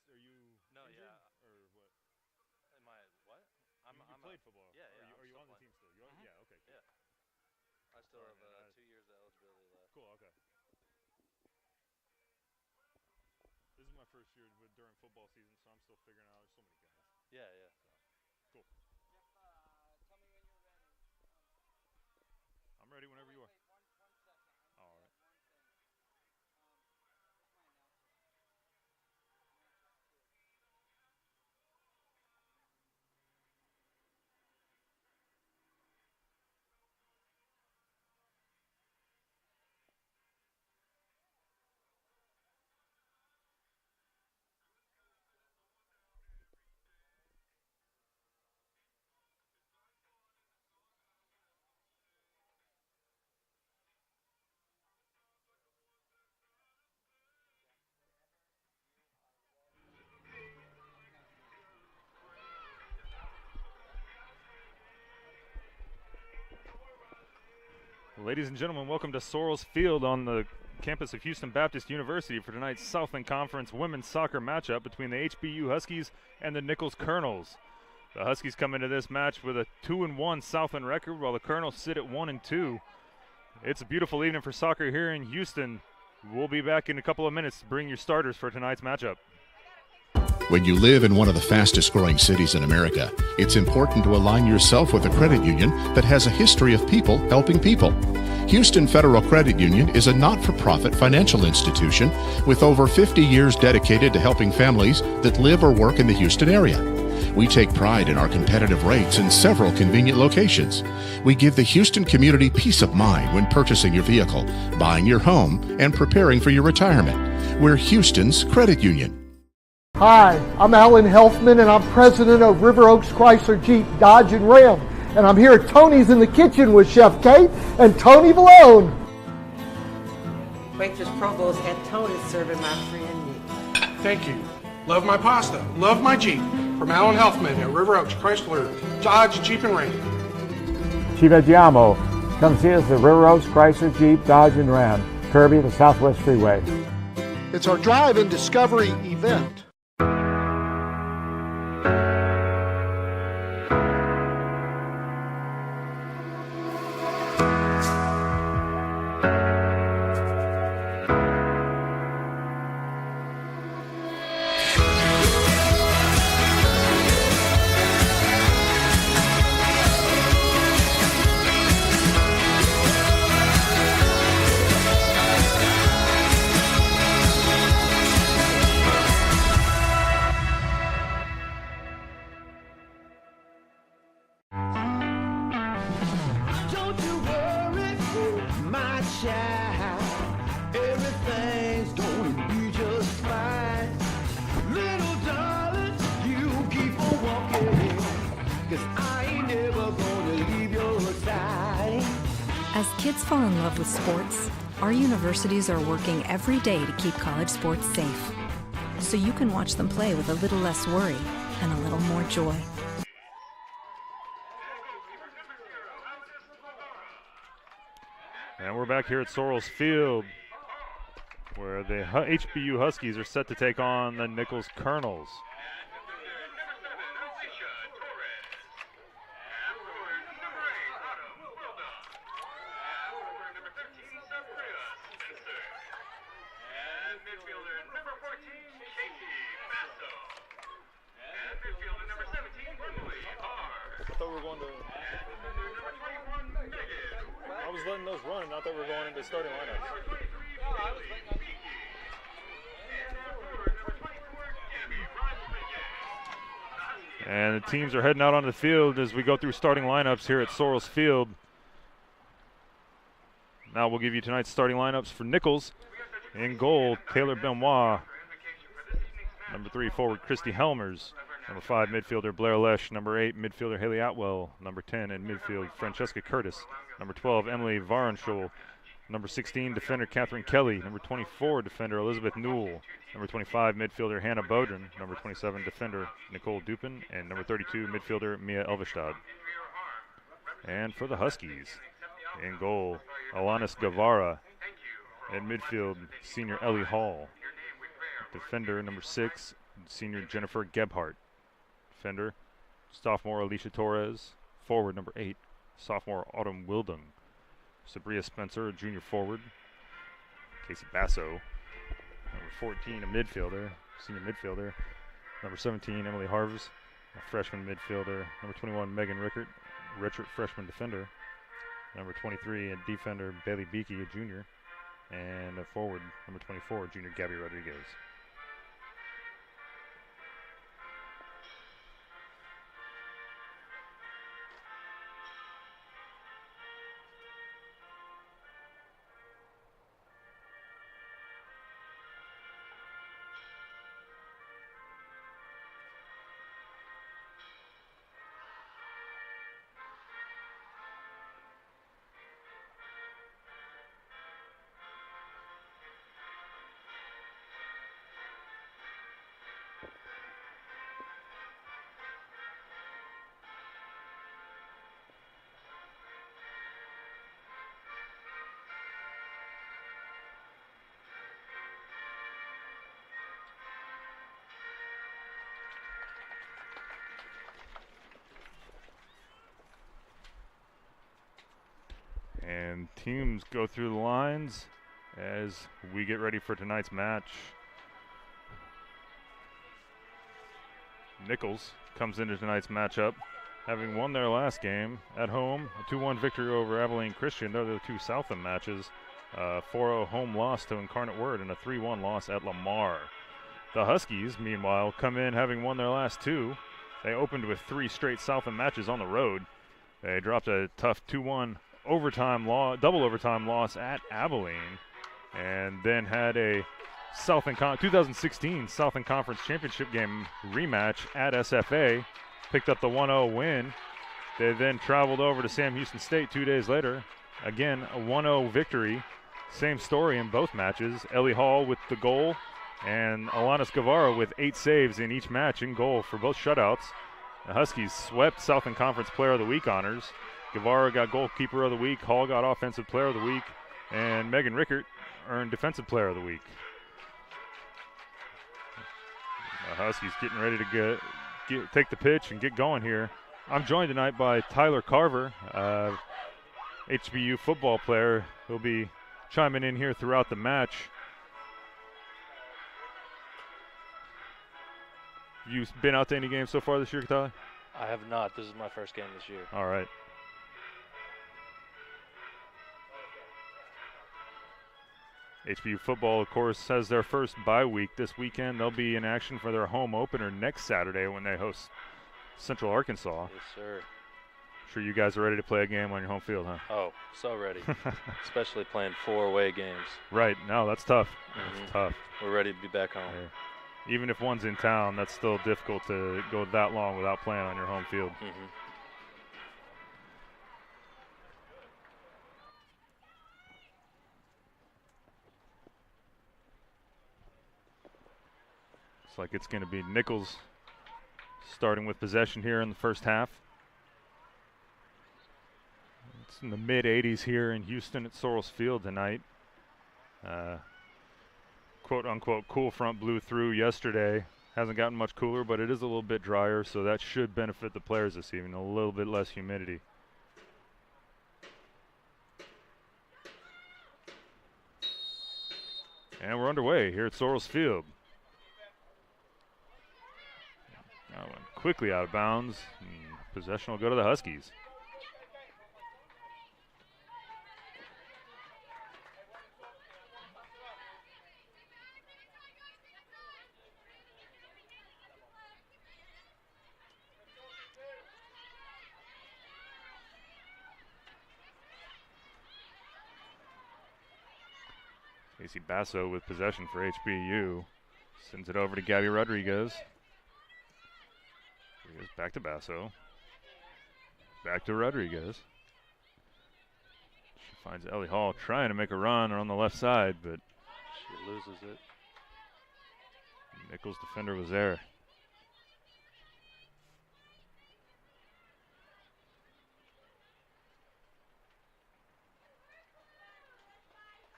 Are you No, injured yeah. or what? Am I what? You played football. Yeah, yeah. I'm Are you still on the playing. team still? Mhm. Yeah. Okay. Cool. Yeah. I still All right, have man. 2 years of eligibility left. Cool. Okay. This is my first year during football season, so I'm still figuring out. There's so many guys. Yeah, yeah. So cool. Tell me when you're ready. I'm ready whenever you are. Wait, one second. I All need to right. add one thing. Where's my announcer? Ladies and gentlemen, welcome to Sorrells Field on the campus of Houston Baptist University for tonight's Southland Conference women's soccer matchup between the HBU Huskies and the Nicholls Colonels. The Huskies come into this match with a 2-1 Southland record, while the Colonels sit at 1-2. It's a beautiful evening for soccer here in Houston. We'll be back in a couple of minutes to bring your starters for tonight's matchup. When you live in one of the fastest growing cities in America, it's important to align yourself with a credit union that has a history of people helping people. Houston Federal Credit Union is a not-for-profit financial institution with over 50 years dedicated to helping families that live or work in the Houston area. We take pride in our competitive rates in several convenient locations. We give the Houston community peace of mind when purchasing your vehicle, buying your home, and preparing for your retirement. We're Houston's credit union. Hi, I'm Alan Helfman, and I'm president of River Oaks Chrysler Jeep Dodge and Ram. And I'm here at Tony's in the kitchen with Chef Kate and Tony Valone. Waitress Provost had Tony serving my friend Nick. Thank you. Love my pasta. Love my Jeep. From Alan Helfman at River Oaks Chrysler Dodge Jeep and Ram. Ci vediamo. Come see us at River Oaks Chrysler Jeep Dodge and Ram, Kirby, the Southwest Freeway. It's our Drive and Discovery event. As kids fall in love with sports, our universities are working every day to keep college sports safe, so you can watch them play with a little less worry and a little more joy. And we're back here at Sorrells Field, where the HBU Huskies are set to take on the Nicholls Colonels. I was letting those run, not that we're going into starting lineups. And the teams are heading out on the field as we go through starting lineups here at Sorrells Field. Now we'll give you tonight's starting lineups for Nicholls. In goal, Taylor Benoit. Number 3, forward, Christy Helmers. Number 5, midfielder, Blair Lesh. Number 8, midfielder, Haley Atwell. Number 10, in midfield, Francesca Curtis. Number 12, Emily Varenschul. Number 16, defender, Catherine Kelly. Number 24, defender, Elizabeth Newell. Number 25, midfielder, Hannah Bodren. Number 27, defender, Nicole Dupin. And number 32, midfielder, Mia Elvestad. And for the Huskies, in goal, Alanis Guevara. In midfield, senior Ellie Hall. Defender, number 6, senior Jennifer Gebhardt. Defender, sophomore Alicia Torres. Forward, number 8, sophomore Autumn Wildung. Sabria Spencer, a junior forward. Casey Basso, number 14, a midfielder, senior midfielder. Number 17, Emily Harves, a freshman midfielder. Number 21, Megan Rickert, redshirt freshman defender. Number 23, a defender, Bailey Beakey, a junior. And a forward, number 24, junior Gabby Rodriguez. And teams go through the lines as we get ready for tonight's match. Nicholls comes into tonight's matchup, having won their last game at home, a 2-1 victory over Abilene Christian. They're the two Southland matches, 4-0 home loss to Incarnate Word and a 3-1 loss at Lamar. The Huskies, meanwhile, come in having won their last two. They opened with 3 straight Southland matches on the road. They dropped a tough 2-1 double overtime loss at Abilene, and then had a 2016 Southland Conference Championship game rematch at SFA, picked up the 1-0 win. They then traveled over to Sam Houston State 2 days later. Again, a 1-0 victory. Same story in both matches. Ellie Hall with the goal, and Alanis Guevara with 8 saves in each match in goal for both shutouts. The Huskies swept Southland Conference Player of the Week honors. Guevara got Goalkeeper of the Week, Hall got Offensive Player of the Week, and Megan Rickert earned Defensive Player of the Week. The Huskies getting ready to take the pitch and get going here. I'm joined tonight by Tyler Carver, HBU football player. He'll be chiming in here throughout the match. You been out to any games so far this year, Tyler? I have not. This is my first game this year. All right. HBU football, of course, has their first bye week this weekend. They'll be in action for their home opener next Saturday when they host Central Arkansas. Yes, sir. Sure you guys are ready to play a game on your home field, huh? Oh, so ready. Especially playing 4 away games. Right. No, that's tough. Mm-hmm. That's tough. We're ready to be back home. Yeah. Even if one's in town, that's still difficult to go that long without playing on your home field. Mm-hmm. Looks like it's going to be Nicholls starting with possession here in the first half. It's in the mid-80s here in Houston at Sorrells Field tonight. Quote-unquote cool front blew through yesterday. Hasn't gotten much cooler, but it is a little bit drier, so that should benefit the players this evening. A little bit less humidity. And we're underway here at Sorrells Field. That one quickly out of bounds. Possession will go to the Huskies. Casey Basso with possession for HBU. Sends it over to Gabby Rodriguez. Back to Basso. Back to Rodriguez. She finds Ellie Hall trying to make a run on the left side, but she loses it. Nicholls' defender was there.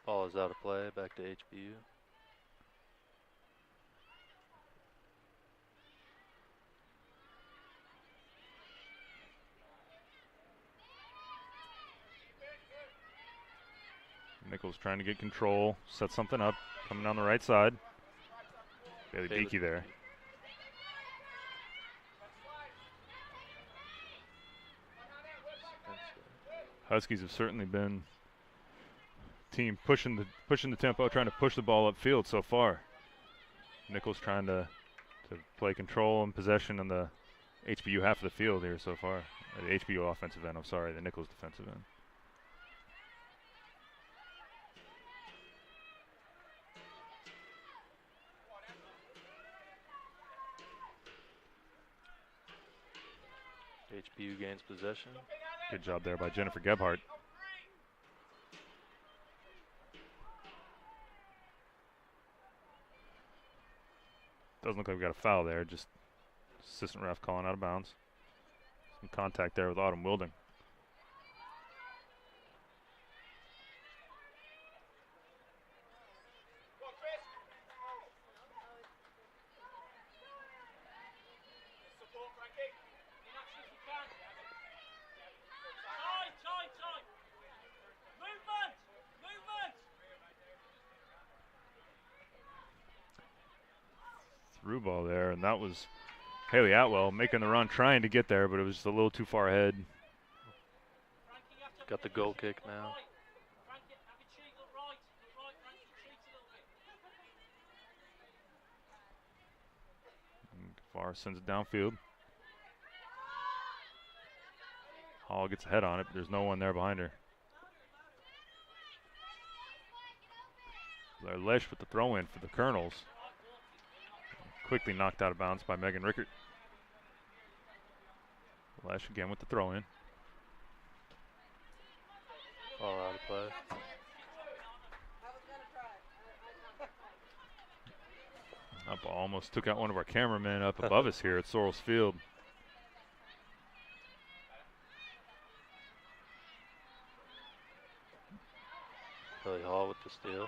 Ball is out of play, back to HBU. Nicholls trying to get control, set something up, coming down the right side. Bailey Beakey there. Huskies have certainly been team pushing the tempo, trying to push the ball upfield so far. Nicholls trying to play control and possession on the HBU half of the field here so far. The HBU offensive end, I'm sorry, the Nicholls defensive end. HBU gains possession. Good job there by Jennifer Gebhardt. Doesn't look like we got a foul there, just assistant ref calling out of bounds. Some contact there with Autumn Wilding. Through ball there, and that was Haley Atwell making the run, trying to get there, but it was just a little too far ahead. Got the goal kick now. Far sends it downfield. Hall gets a head on it, but there's no one there behind her. Blair Lesh with the throw in for the Colonels. Quickly knocked out of bounds by Megan Rickert. Lesh again with the throw in. All out of play. That ball almost took out one of our cameramen up above us here at Sorrells Field. Billy Hall with the steal.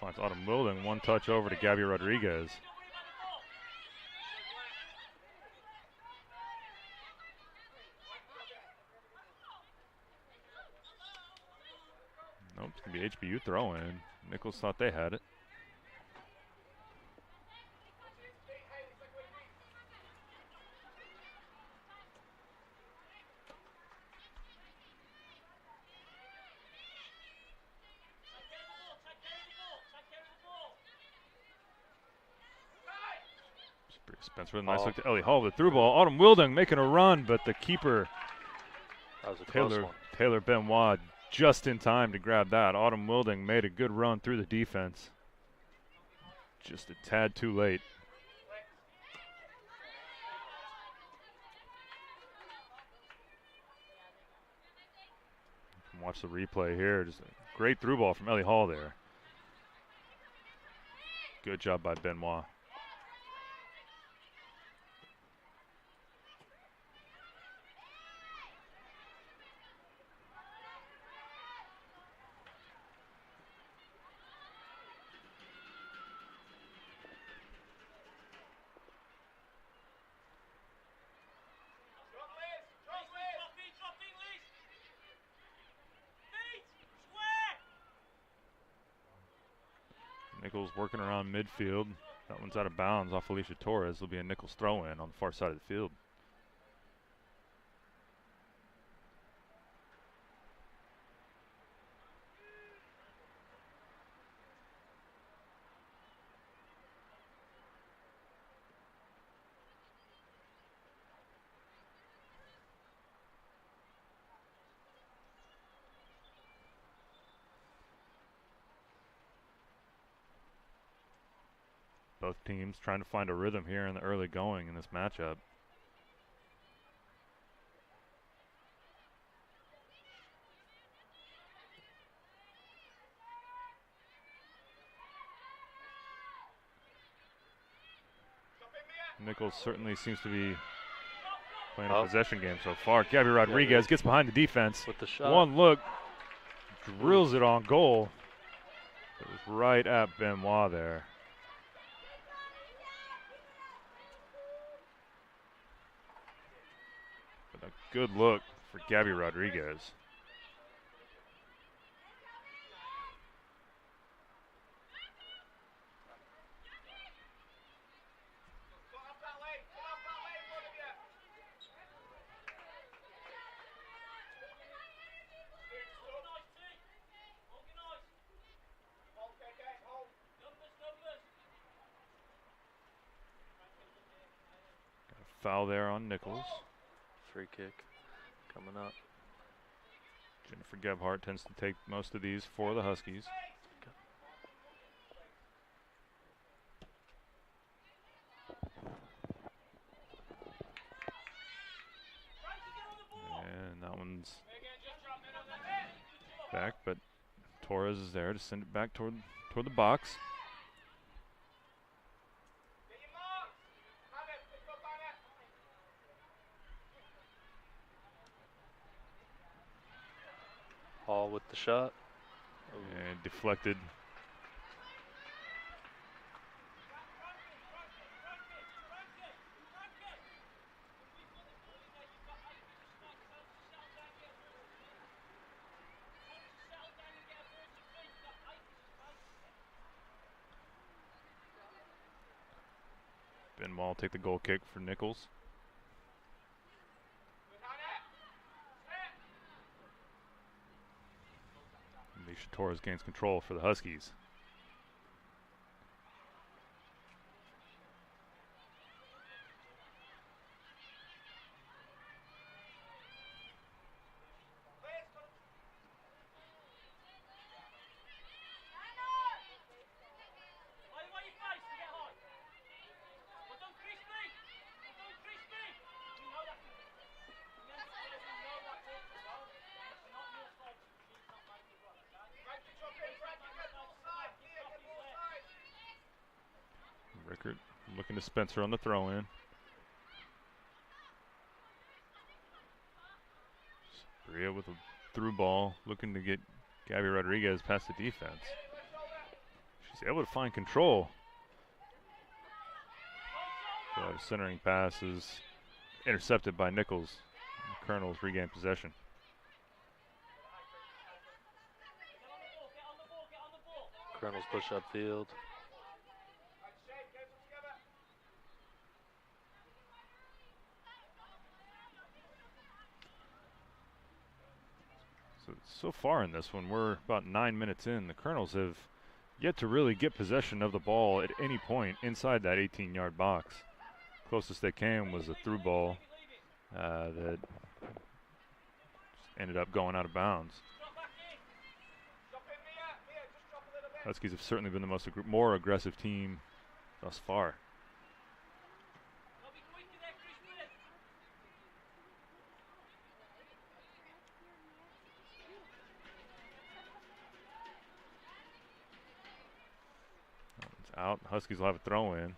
Finds Autumn Wilding, one touch over to Gabby Rodriguez. Nope, it's going to be HBU throw-in. Nicholls thought they had it. Spencer with a nice look to Ellie Hall with the through ball. Autumn Wilding making a run, but the keeper, that was a close one. Taylor Benoit, just in time to grab that. Autumn Wilding made a good run through the defense. Just a tad too late. You can watch the replay here. Just a great through ball from Ellie Hall there. Good job by Benoit. Nicholls working around midfield. That one's out of bounds off Alicia Torres. There'll be a Nicholls throw-in on the far side of the field. Both teams trying to find a rhythm here in the early going in this matchup. Nicholls certainly seems to be playing a possession game so far. Gabby Rodriguez gets behind the defense. With the shot. One look, drills it on goal. It was right at Benoit there. But a good look for Gabby Rodriguez. foul there on Nicholls. Free kick coming up. Jennifer Gebhardt tends to take most of these for the Huskies. And that one's back, but Torres is there to send it back toward the box. Hall with the shot. And deflected. Benoit will take the goal kick for Nicholls. Alicia Torres gains control for the Huskies. Rickert looking to Spencer on the throw-in. Bria with a through ball, looking to get Gabby Rodriguez past the defense. She's able to find control. The centering pass is intercepted by Nicholls. The Colonels regain possession. Colonels push upfield. So far in this one, we're about 9 minutes in. The Colonels have yet to really get possession of the ball at any point inside that 18-yard box. Closest they came was a through ball that ended up going out of bounds. Huskies have certainly been the more aggressive team thus far. Out. Huskies will have a throw in.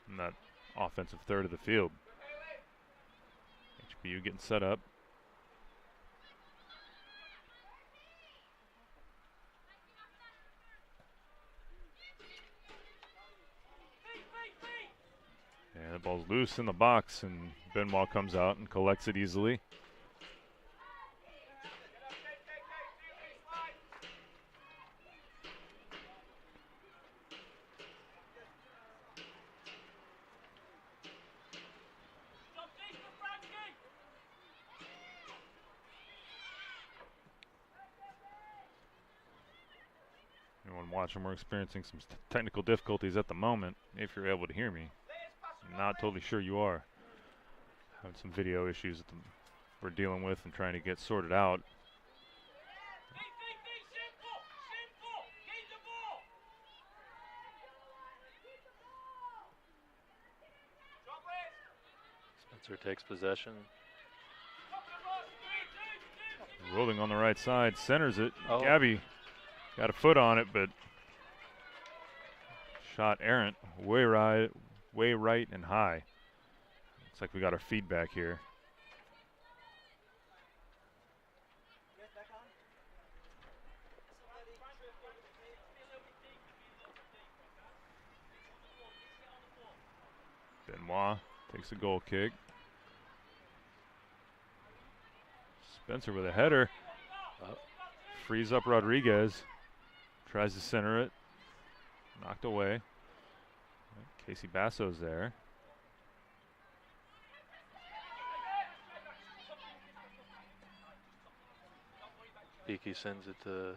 And that offensive third of the field. HBU getting set up. And the ball's loose in the box, and Benoit comes out and collects it easily. Watching, we're experiencing some technical difficulties at the moment. If you're able to hear me, I'm not totally sure you are. Having some video issues that we're dealing with and trying to get sorted out. Spencer takes possession. Rolling on the right side, centers it. Oh. Gabby got a foot on it, but shot errant, way right and high. Looks like we got our feedback here. Benoit takes a goal kick. Spencer with a header. Frees up Rodriguez. Tries to center it. Knocked away. Casey Basso's there. Beaky sends it to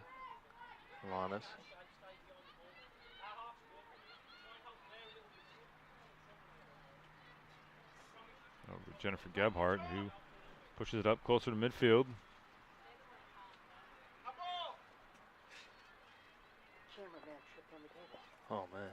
Alanis. Over to Jennifer Gebhardt, who pushes it up closer to midfield. Oh, man.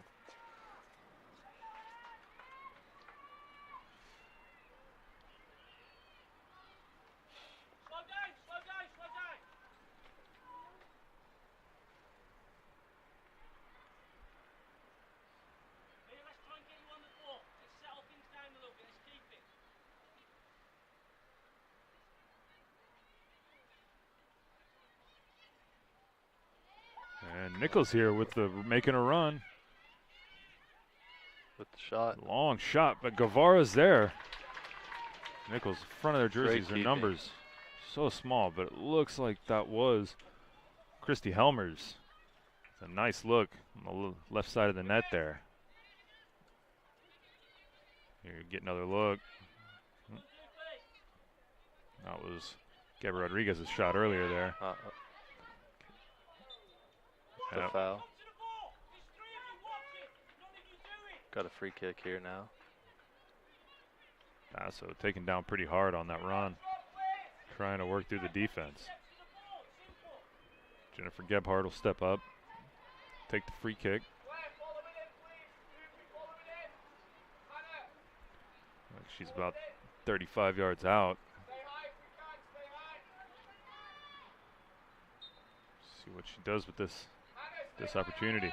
And Nicholls here with the making a run. With the shot. Long shot, but Guevara's there. Nicholls, front of their jerseys, their keeping. numbers so small, but it looks like that was Christy Helmers. It's a nice look on the left side of the net there. Here you get another look. That was Gabby Rodriguez's shot earlier there. The foul. Got a free kick here now. So taken down pretty hard on that run. Trying to work through the defense. Jennifer Gebhardt will step up. Take the free kick. She's about 35 yards out. See what she does with this opportunity.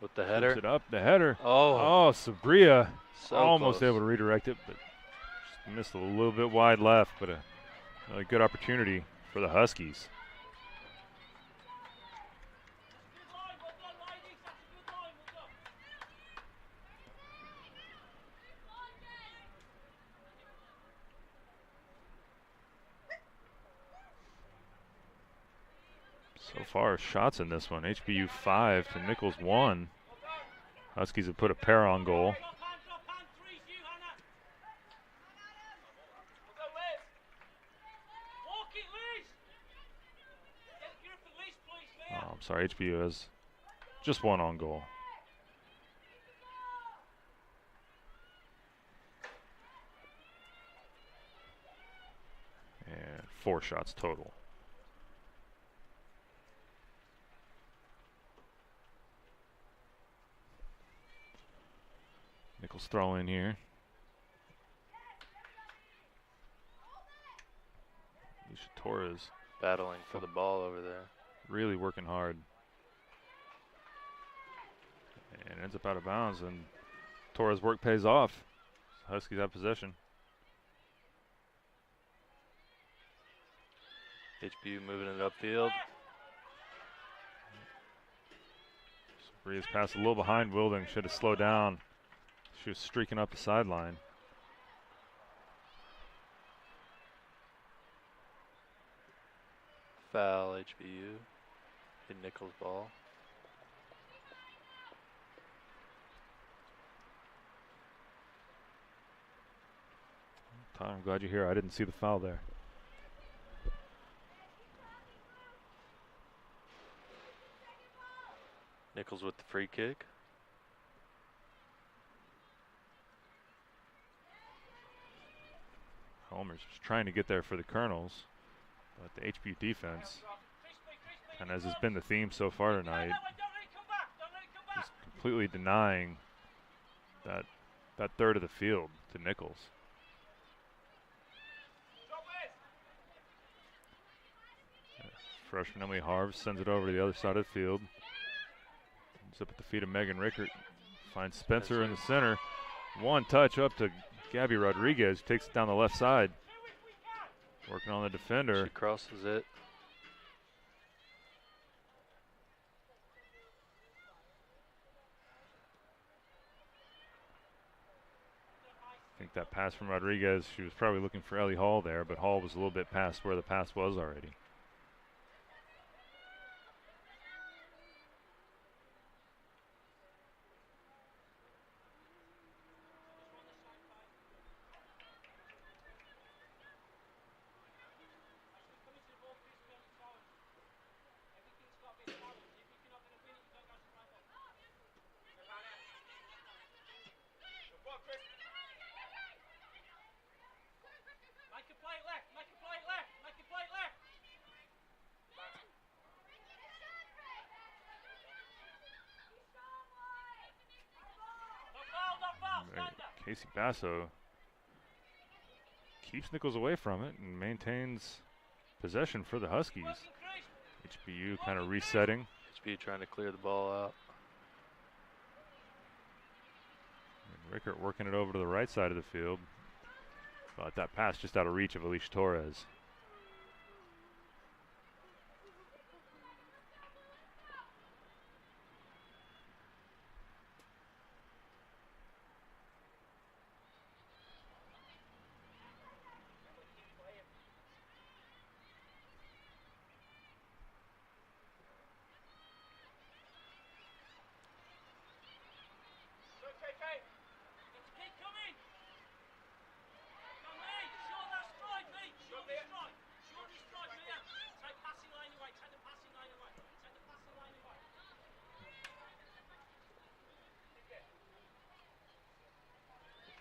With the header. Puts it up, the header. Oh, Sabria so almost close. able to redirect it, but just missed a little bit wide left, but a good opportunity for the Huskies. So far, shots in this one. HBU 5 to Nicholls 1. Huskies have put a pair on goal. Oh, I'm sorry, HBU has just one on goal. And 4 shots total. Nicholls throw in here. Alicia Torres battling for the ball over there. Really working hard. And ends up out of bounds, and Torres' work pays off. Huskies have possession. HBU moving it upfield. Sabria's pass a little behind Wilding. Should have slowed down. She was streaking up the sideline. Foul, HBU. In Nicholls' ball. Tom, I'm glad you're here. I didn't see the foul there. Nicholls with the free kick. Homer's was trying to get there for the Colonels, but the HBU defense, and as has been the theme so far tonight, is completely denying that third of the field to Nicholls. Freshman Emily Harves sends it over to the other side of the field. It's up at the feet of Megan Rickert. Finds Spencer in the center. One touch up to Gabby Rodriguez, takes it down the left side. Working on the defender. She crosses it. I think that pass from Rodriguez, she was probably looking for Ellie Hall there, but Hall was a little bit past where the pass was already. Casey Basso keeps Nicholls away from it and maintains possession for the Huskies. HBU kind of resetting. HBU trying to clear the ball out. And Rickert working it over to the right side of the field. But that pass just out of reach of Alicia Torres.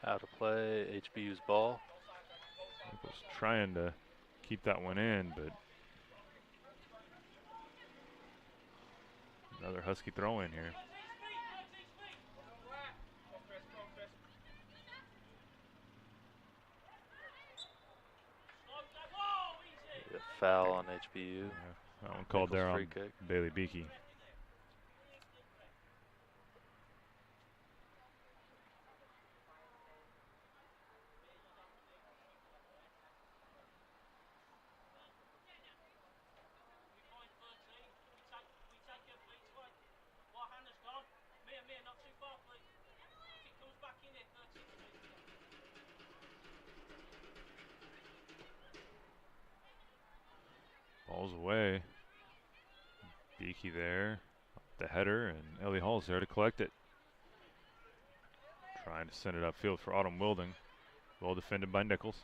Out of play, HBU's ball. Nicholls trying to keep that one in, but another Husky throw in here. A foul on HBU. Yeah, that one called there on Bailey Beakey. Ball's away. Beakey there. The header, and Ellie Hall's there to collect it. Trying to send it upfield for Autumn Wilding. Well defended by Nicholls.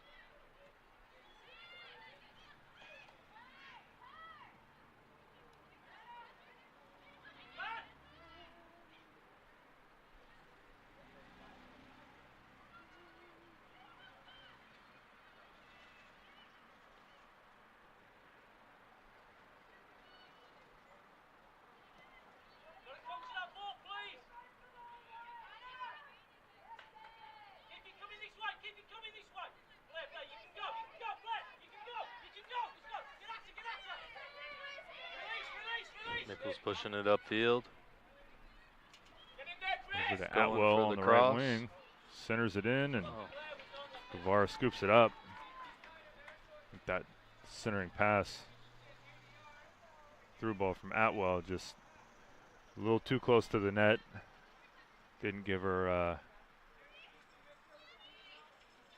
Nicholls pushing it upfield. Over to Atwell on the right wing. Centers it in, and Guevara scoops it up. I think that centering pass, through ball from Atwell, just a little too close to the net. Didn't give her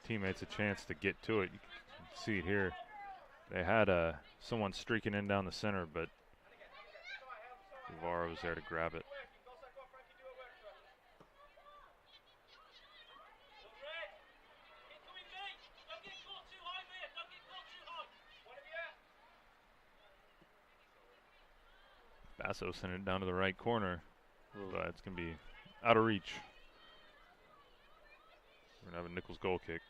teammates a chance to get to it. You can see it here. They had someone streaking in down the center, but Guevara was there to grab it. Basso sent it down to the right corner, but it's going to be out of reach. We're going to have a Nicholls goal kick.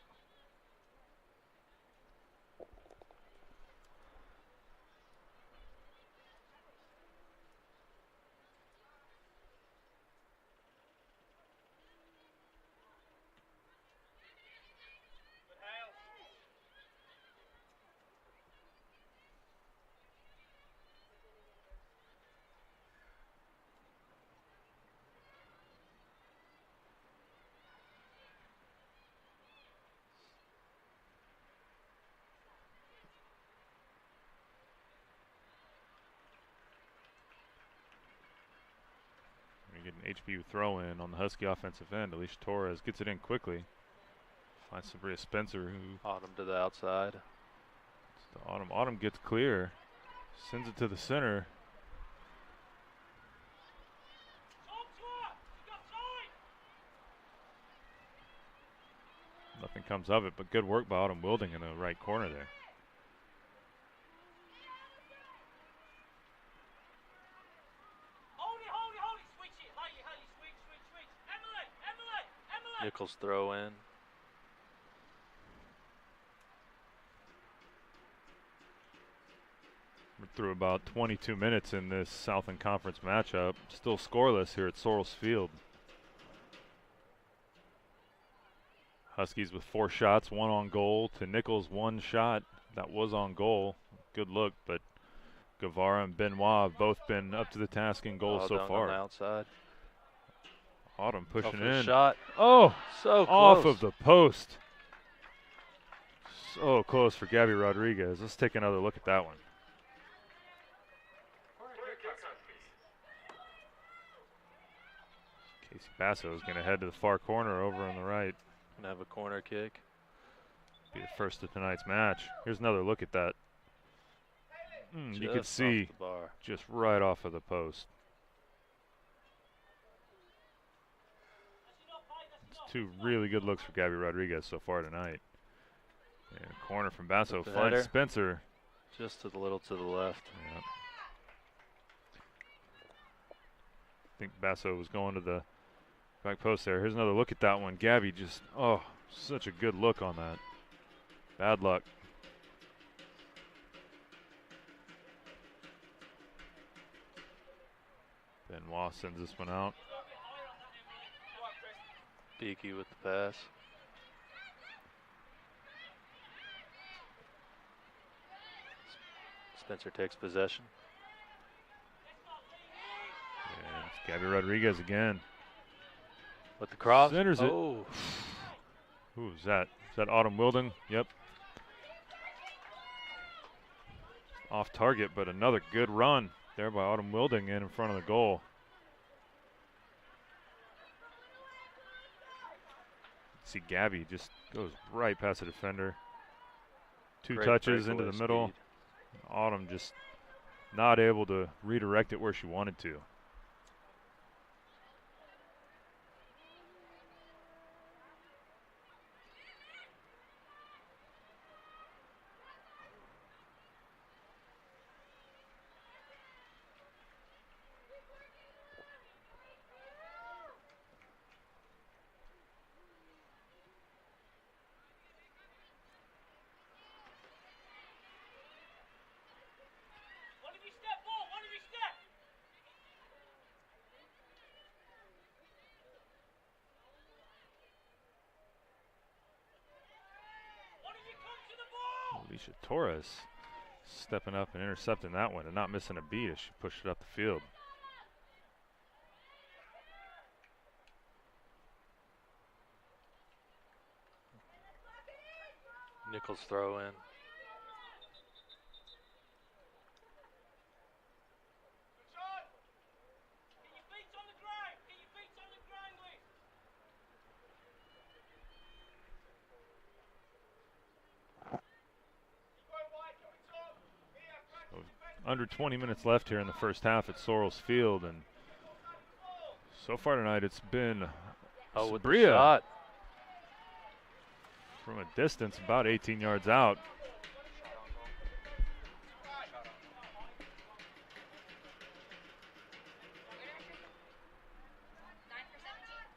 Get an HBU throw in on the Husky offensive end. Alicia Torres gets it in quickly. Finds Sabria Spencer, who Autumn to the outside. Autumn gets clear, sends it to the center. Nothing comes of it, but good work by Autumn Wilding in the right corner there. Nicholls throw in. We're through about 22 minutes in this Southland Conference matchup. Still scoreless here at Sorrells Field. Huskies with 4 shots, 1 on goal. To Nicholls, 1 shot that was on goal. Good look, but Guevara and Benoit have both been up to the task in goal so far. On the outside. Autumn pushing for the in. Shot. Oh, so off close. of the post. So close for Gabby Rodriguez. Let's take another look at that one. Casey Basso is going to head to the far corner over on the right. Going to have a corner kick. Be the first of tonight's match. Here's another look at that. You can see just right off of the post. It's 2 really good looks for Gabby Rodriguez so far tonight. And corner from Basso finds Spencer. Just a little to the left. Yeah. I think Basso was going to the back post there. Here's another look at that one. Gabby just, such a good look on that. Bad luck. Benoit sends this one out. Beaky with the pass. Spencer takes possession. And it's Gabby Rodriguez again. With the cross. Centers it. Who is that? Is that Autumn Wilding? Yep. Off target, but another good run there by Autumn Wilding in front of the goal. See Gabby just goes right past the defender. 2 touches into the middle. Autumn just not able to redirect it where she wanted to. Alicia Torres stepping up and intercepting that one and not missing a beat as she pushed it up the field. Nicholls throw in. Under 20 minutes left here in the first half at Sorrells Field, and so far tonight it's been with the shot from a distance about 18 yards out.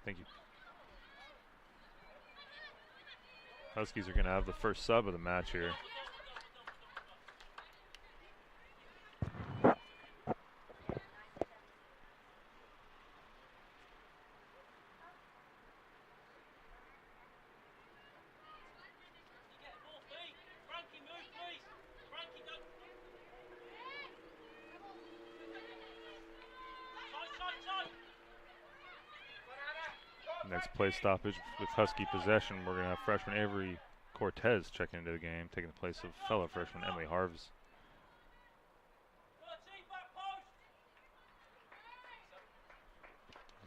Thank you. Huskies are going to have the first sub of the match here. Next play stoppage with Husky possession. We're going to have freshman Avery Cortez checking into the game, taking the place of fellow freshman Emily Harves.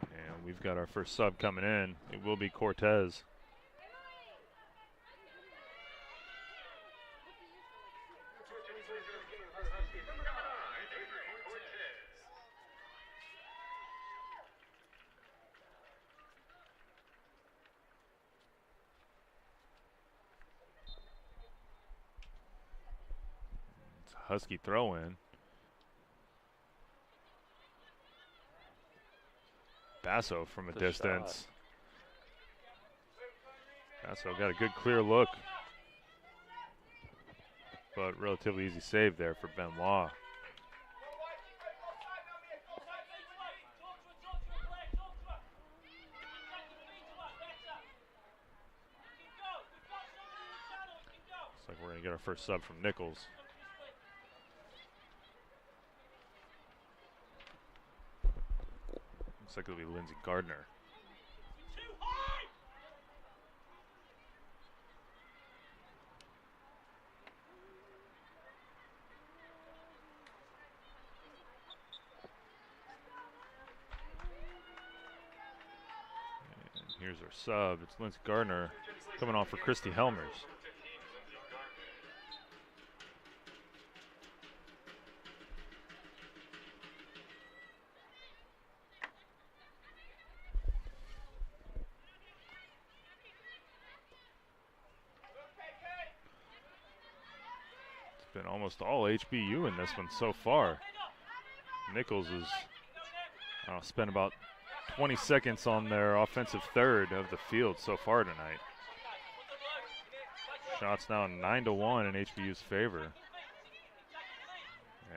And we've got our first sub coming in. It will be Cortez. Husky throw in. Basso from a distance. Basso got a good clear look, but relatively easy save there for Benoit. like we're going to get our first sub from Nicholls. Looks like it'll be Lindsey Gardner. And here's our sub. It's Lindsey Gardner coming on for Christy Helmers. Been almost all HBU in this one so far. Nicholls has spent about 20 seconds on their offensive third of the field so far tonight. Shots now 9-1 in HBU's favor.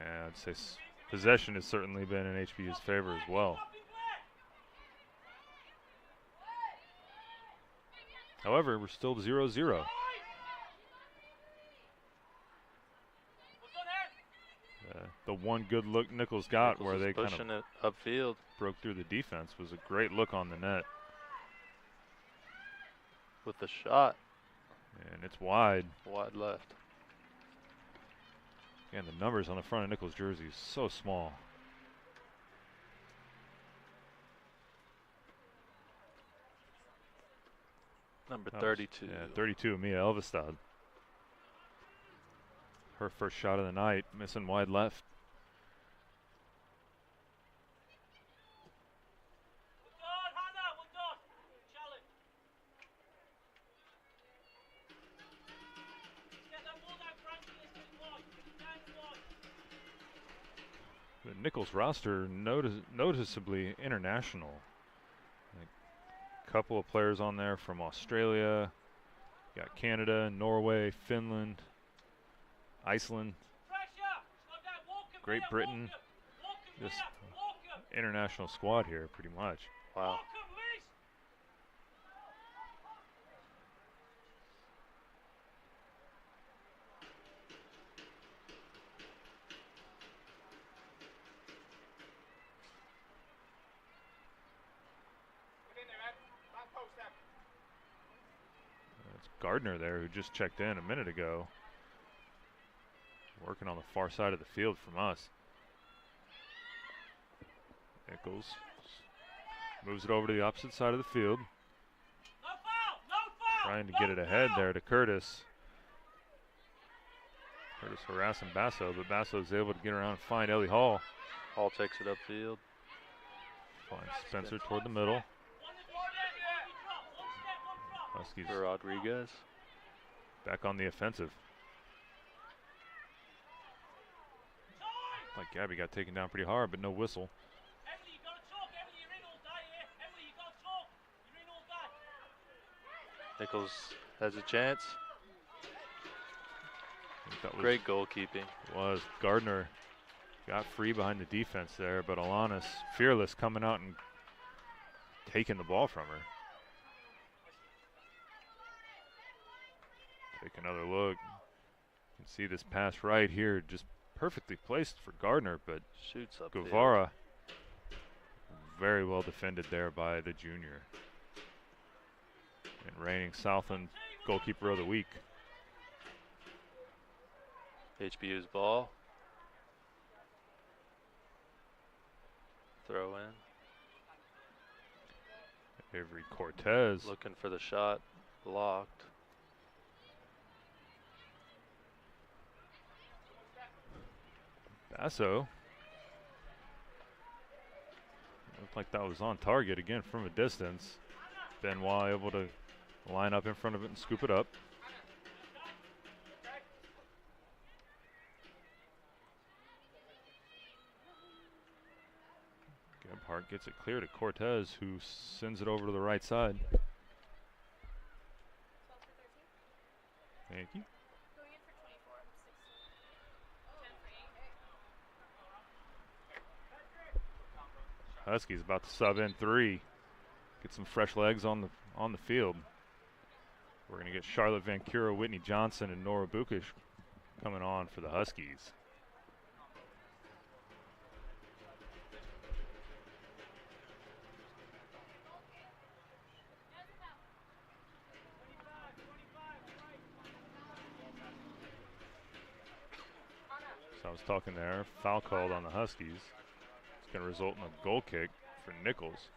And I'd say possession has certainly been in HBU's favor as well. However, we're still 0-0. The one good look Nicholls got where they kind of it upfield, broke through the defense was a great look on the net. With the shot. And it's wide. Wide left. And the numbers on the front of Nicholls' jersey is so small. Number 32. Yeah, 32, Mia Elvestad. Her first shot of the night, missing wide left. The Nicholls roster noticeably international. A couple of players on there from Australia. You got Canada, Norway, Finland, Iceland, Great Britain. This international squad here, pretty much. Wow. It's Gardner there who just checked in a minute ago. Working on the far side of the field from us. Nicholls moves it over to the opposite side of the field. Trying to get it ahead there to Curtis. Curtis harassing Basso, but Basso is able to get around and find Ellie Hall. Hall takes it upfield. Finds Spencer toward the middle. Huskies for Rodriguez. Back on the offensive. Like Gabby got taken down pretty hard, but no whistle. Nicholls has a chance. Great goalkeeping. Was Gardner got free behind the defense there, but Alanis fearless coming out and taking the ball from her. Take another look. You can see this pass right here, just perfectly placed for Gardner, but shoots up. Guevara very well defended there by the junior. And reigning Southland goalkeeper of the week. HBU's ball. Throw in. Avery Cortez looking for the shot, blocked. Basso looked like that was on target again from a distance. Benoit able to line up in front of it and scoop it up. Gebhardt gets it clear to Cortez, who sends it over to the right side. Thank you. Huskies about to sub in 3. Get some fresh legs on the field. We're going to get Charlotte Van Cura, Whitney Johnson, and Nora Bukish coming on for the Huskies. So I was talking there, foul called on the Huskies. It's going to result in a goal kick for Nicholls.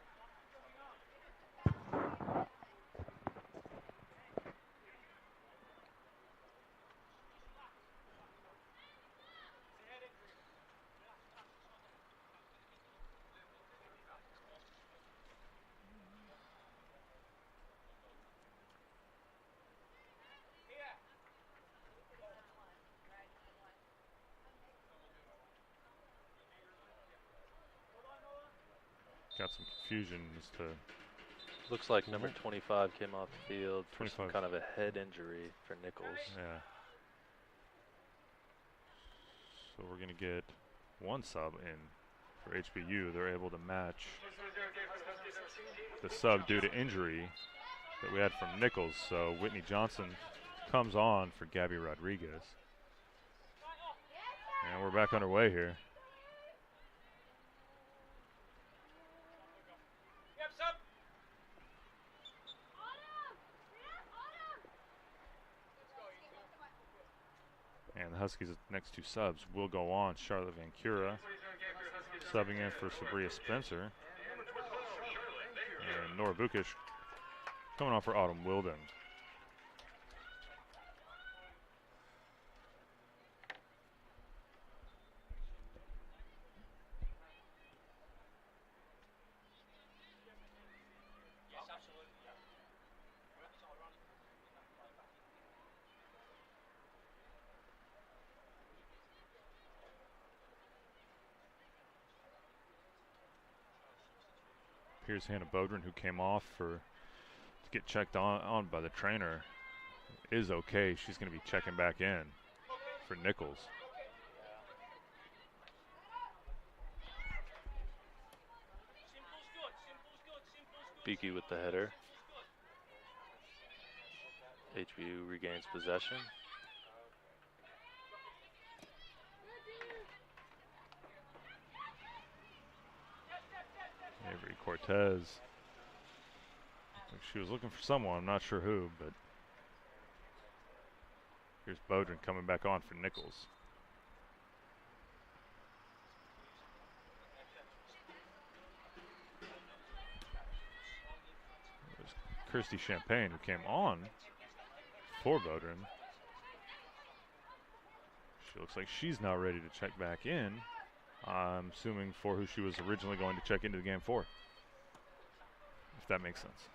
Got some confusion as to. Looks like number 25 came off the field for some 25. kind of a head injury for Nicholls. Yeah. So we're going to get one sub in for HBU. They're able to match the sub due to injury that we had from Nicholls. So Whitney Johnson comes on for Gabby Rodriguez. And we're back underway here. And the Huskies' next two subs will go on. Charlotte Van Cura subbing in for Sabria Spencer. And Nora Bukish coming on for Autumn Wilden. Here's Hannah Bodrin, who came off to get checked on by the trainer, is okay. She's going to be checking back in for Nicholls. Beaky with the header. HBU regains possession. Avery Cortez. She was looking for someone, I'm not sure who, but here's Bodrin coming back on for Nicholls. There's Kirsty Champagne, who came on for Bodrin. She looks like she's now ready to check back in. I'm assuming for who she was originally going to check into the game for, if that makes sense.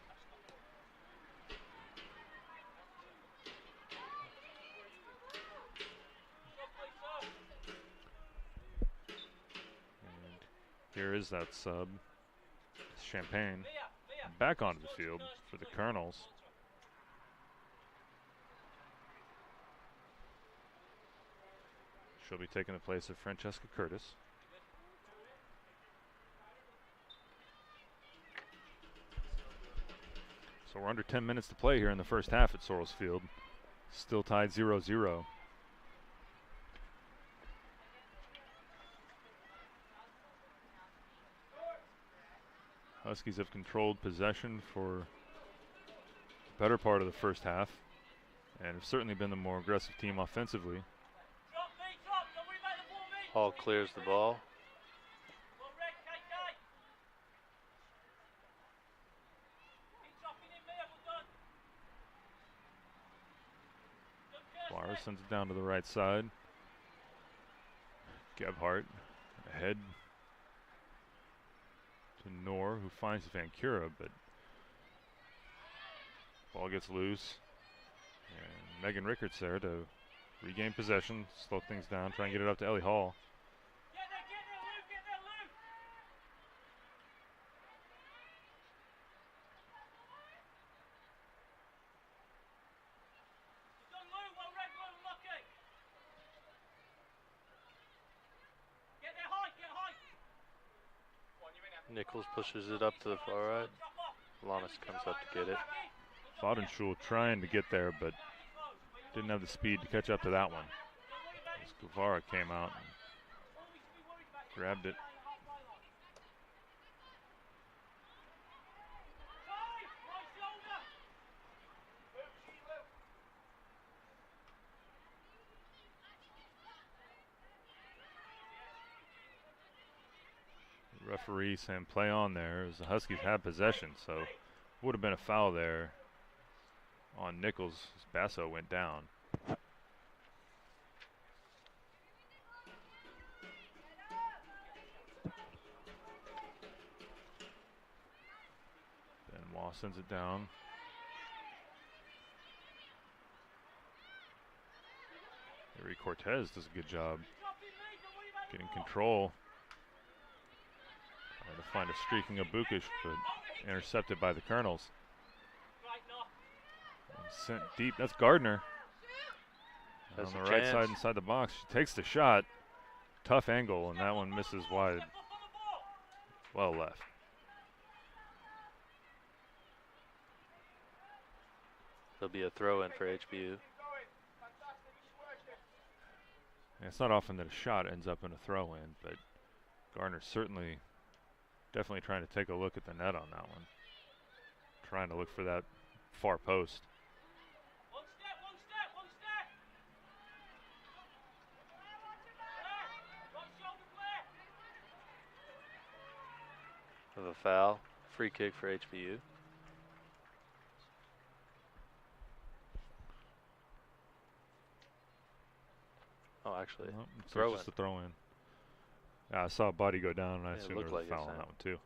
And here is that sub, Champagne, back onto the field for the Colonels. She'll be taking the place of Francesca Curtis. So we're under 10 minutes to play here in the first half at Sorrells Field. Still tied 0-0. Huskies have controlled possession for the better part of the first half and have certainly been the more aggressive team offensively. Hall clears the ball. Flowers sends it down to the right side. Gebhardt ahead to Knorr, who finds Van Cura, but ball gets loose. And Megan Rickards there to regain possession, slow things down, try and get it up to Ellie Hall. Nicholls pushes it up to the far right. Lanis comes up to get it. Bodenschul trying to get there, but didn't have the speed to catch up to that one. As Guevara came out and grabbed it. The referee saying play on there as the Huskies had possession, so would have been a foul there on Nicholls as Basso went down. Benoit sends it down. Harry Cortez does a good job getting control. Trying to find a streaking Abukish, but intercepted by the Colonels. And sent deep, that's Gardner. On the right side inside the box, she takes the shot. Tough angle, and that one misses wide. Well left. There'll be a throw in for HBU. And it's not often that a shot ends up in a throw in, but Gardner's certainly definitely trying to take a look at the net on that one. Trying to look for that far post. Of a foul, free kick for HBU. Oh, actually, So just a throw in. Yeah, I saw a body go down, and I assumed there was like a foul on that one too.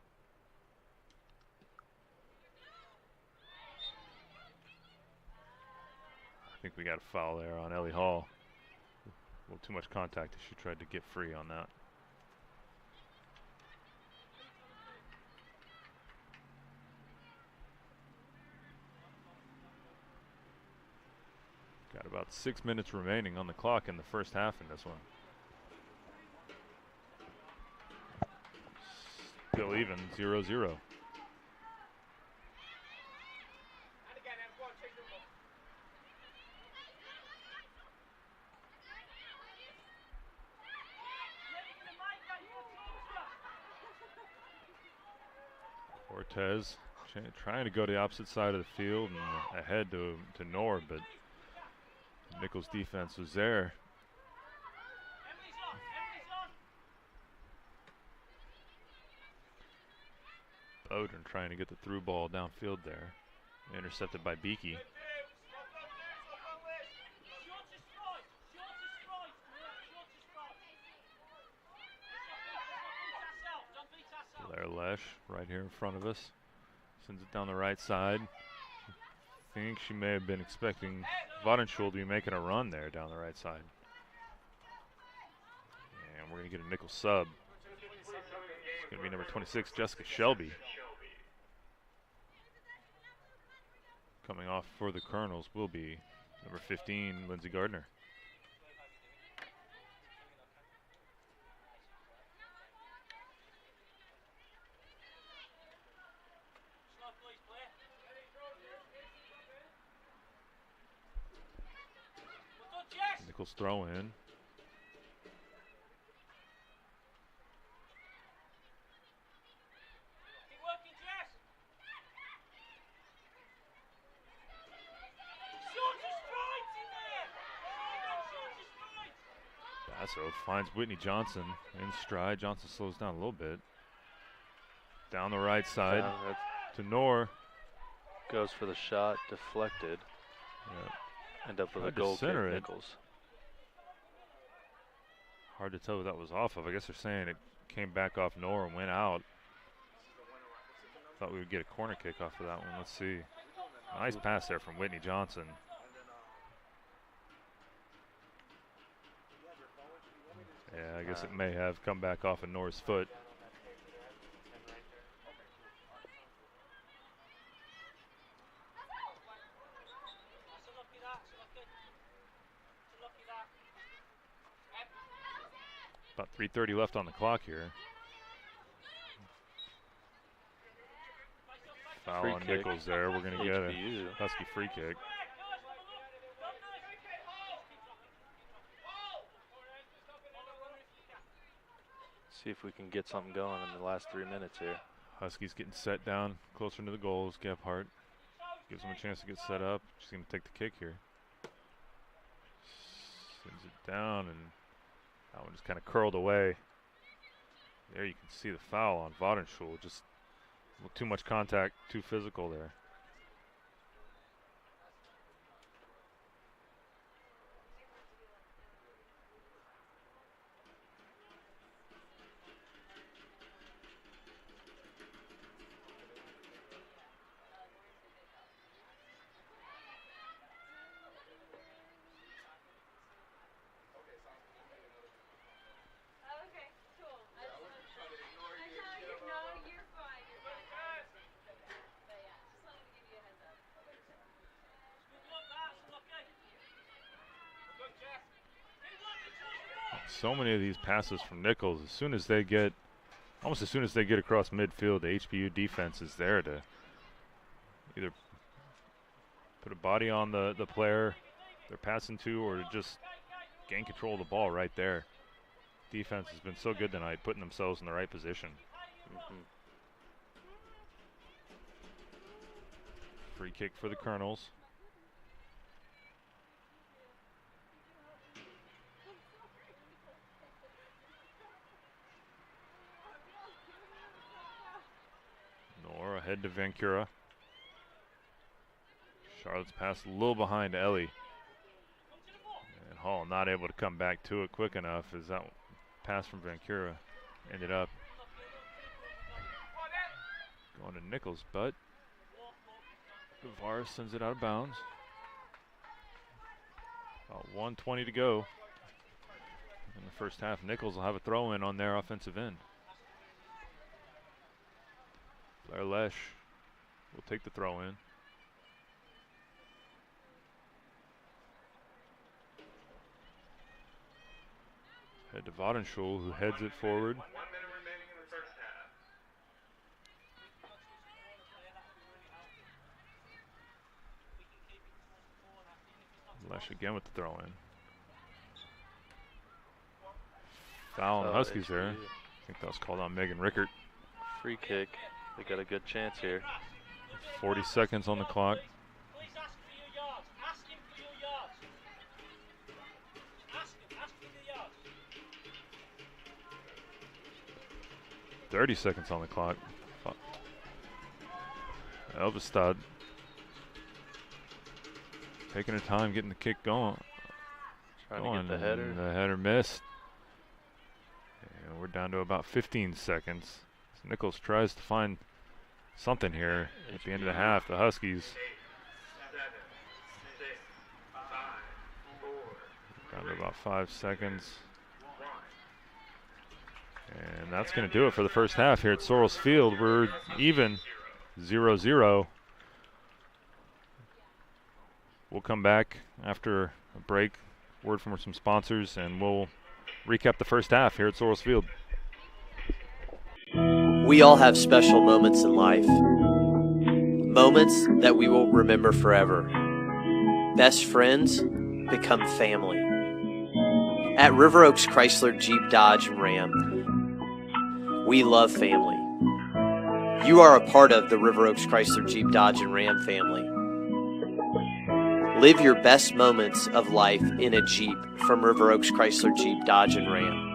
I think we got a foul there on Ellie Hall. A little too much contact as she tried to get free on that. Got about 6 minutes remaining on the clock in the first half in this one. Still even, 0-0. Cortez trying to go to the opposite side of the field and ahead to Knorr, but Nicholls' defense was there. Bowden trying to get the through ball downfield there. Intercepted by Beakey. Blair Lesh right here in front of us. Sends it down the right side. I think she may have been expecting Bodenschul to be making a run there down the right side. And we're going to get a Nicholls sub. It's going to be number 26, Jessica Shelby. Coming off for the Colonels will be number 15, Lindsey Gardner. Nicholls throw in. Basso finds Whitney Johnson in stride. Johnson slows down a little bit. Down the right side to Knorr. Goes for the shot, deflected. Yep. End up with a goal kick, Nicholls. Hard to tell what that was off of. I guess they're saying it came back off Knorr and went out. Thought we would get a corner kick off of that one. Let's see. Nice pass there from Whitney Johnson. Yeah, I guess it may have come back off of Knorr's foot. About 3:30 left on the clock here. Foul Free on kick. Nicholls there. We're going to get a HBU. Husky free kick. See if we can get something going in the last 3 minutes here. Huskies getting set down closer to the goals. Gebhardt gives them a chance to get set up. She's going to take the kick here. Sends it down, and that one just kind of curled away. There you can see the foul on Vadenschul. Just too much contact, too physical there. So many of these passes from Nicholls, almost as soon as they get across midfield, the HBU defense is there to either put a body on the player they're passing to, or to just gain control of the ball right there. Defense has been so good tonight, putting themselves in the right position. Free kick for the Colonels. Nor ahead to Vancura. Charlotte's pass a little behind Ellie. And Hall not able to come back to it quick enough as that pass from Vancura ended up going to Nicholls, but Guevara sends it out of bounds. About 1:20 to go in the first half. Nicholls will have a throw in on their offensive end. Blair Lesh will take the throw in. Head to Vadenschul, who heads it forward. Lesh again with the throw in. Foul on the Huskies there. I think that was called on Megan Rickert. Free kick. They got a good chance here. 40 seconds on the clock. 30 seconds on the clock. Elvestad taking her time getting the kick going. Trying to get the header. The header missed. And we're down to about 15 seconds. So Nicholls tries to find something here at the end of the half. The Huskies down to about 5 seconds. And that's going to do it for the first half here at Sorrells Field. We're even 0-0. We'll come back after a break, word from some sponsors, and we'll recap the first half here at Sorrells Field. We all have special moments in life. Moments that we will remember forever. Best friends become family. At River Oaks Chrysler Jeep Dodge and Ram, we love family. You are a part of the River Oaks Chrysler Jeep Dodge and Ram family. Live your best moments of life in a Jeep from River Oaks Chrysler Jeep Dodge and Ram.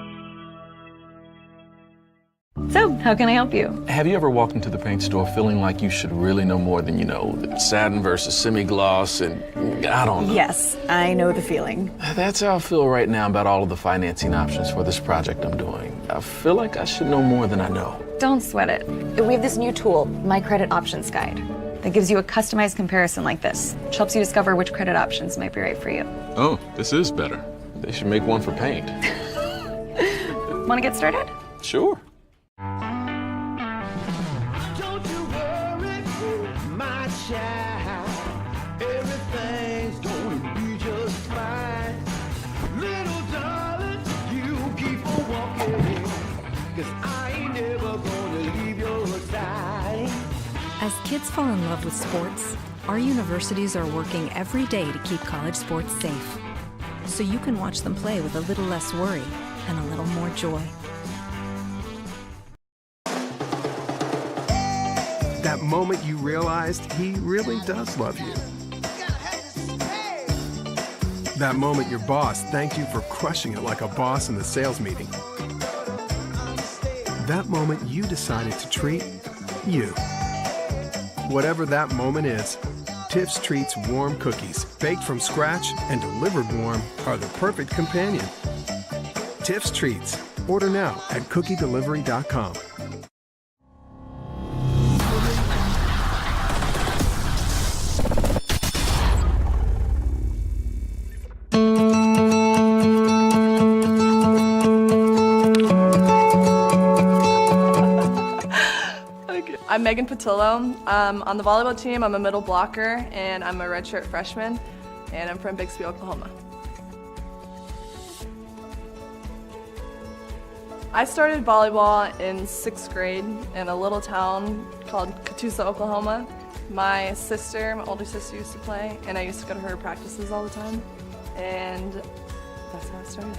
So, how can I help you? Have you ever walked into the paint store feeling like you should really know more than you know? Satin versus semi-gloss and I don't know. Yes, I know the feeling. That's how I feel right now about all of the financing options for this project I'm doing. I feel like I should know more than I know. Don't sweat it. We have this new tool, My Credit Options Guide, that gives you a customized comparison like this, which helps you discover which credit options might be right for you. Oh, this is better. They should make one for paint. Want to get started? Sure. Don't you worry, my child. Everything's gonna be just fine. Little darling, you keep on walking, 'cause I ain't never gonna leave your side. As kids fall in love with sports, our universities are working every day to keep college sports safe, so you can watch them play with a little less worry and a little more joy. That moment you realized he really does love you. That moment your boss thanked you for crushing it like a boss in the sales meeting. That moment you decided to treat you. Whatever that moment is, Tiff's Treats warm cookies, baked from scratch and delivered warm, are the perfect companion. Tiff's Treats. Order now at cookiedelivery.com. I'm Megan Patillo. On the volleyball team, I'm a middle blocker, and I'm a redshirt freshman, and I'm from Bixby, Oklahoma. I started volleyball in 6th grade in a little town called Catoosa, Oklahoma. My older sister used to play, and I used to go to her practices all the time, and that's how I started.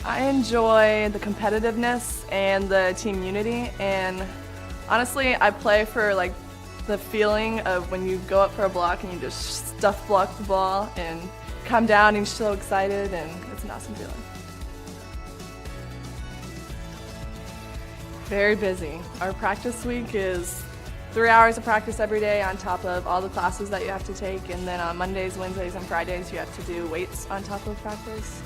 I enjoy the competitiveness and the team unity, and honestly, I play for like the feeling of when you go up for a block and you just stuff block the ball and come down and you're so excited, and it's an awesome feeling. Very busy. Our practice week is 3 hours of practice every day on top of all the classes that you have to take, and then on Mondays, Wednesdays, and Fridays you have to do weights on top of practice.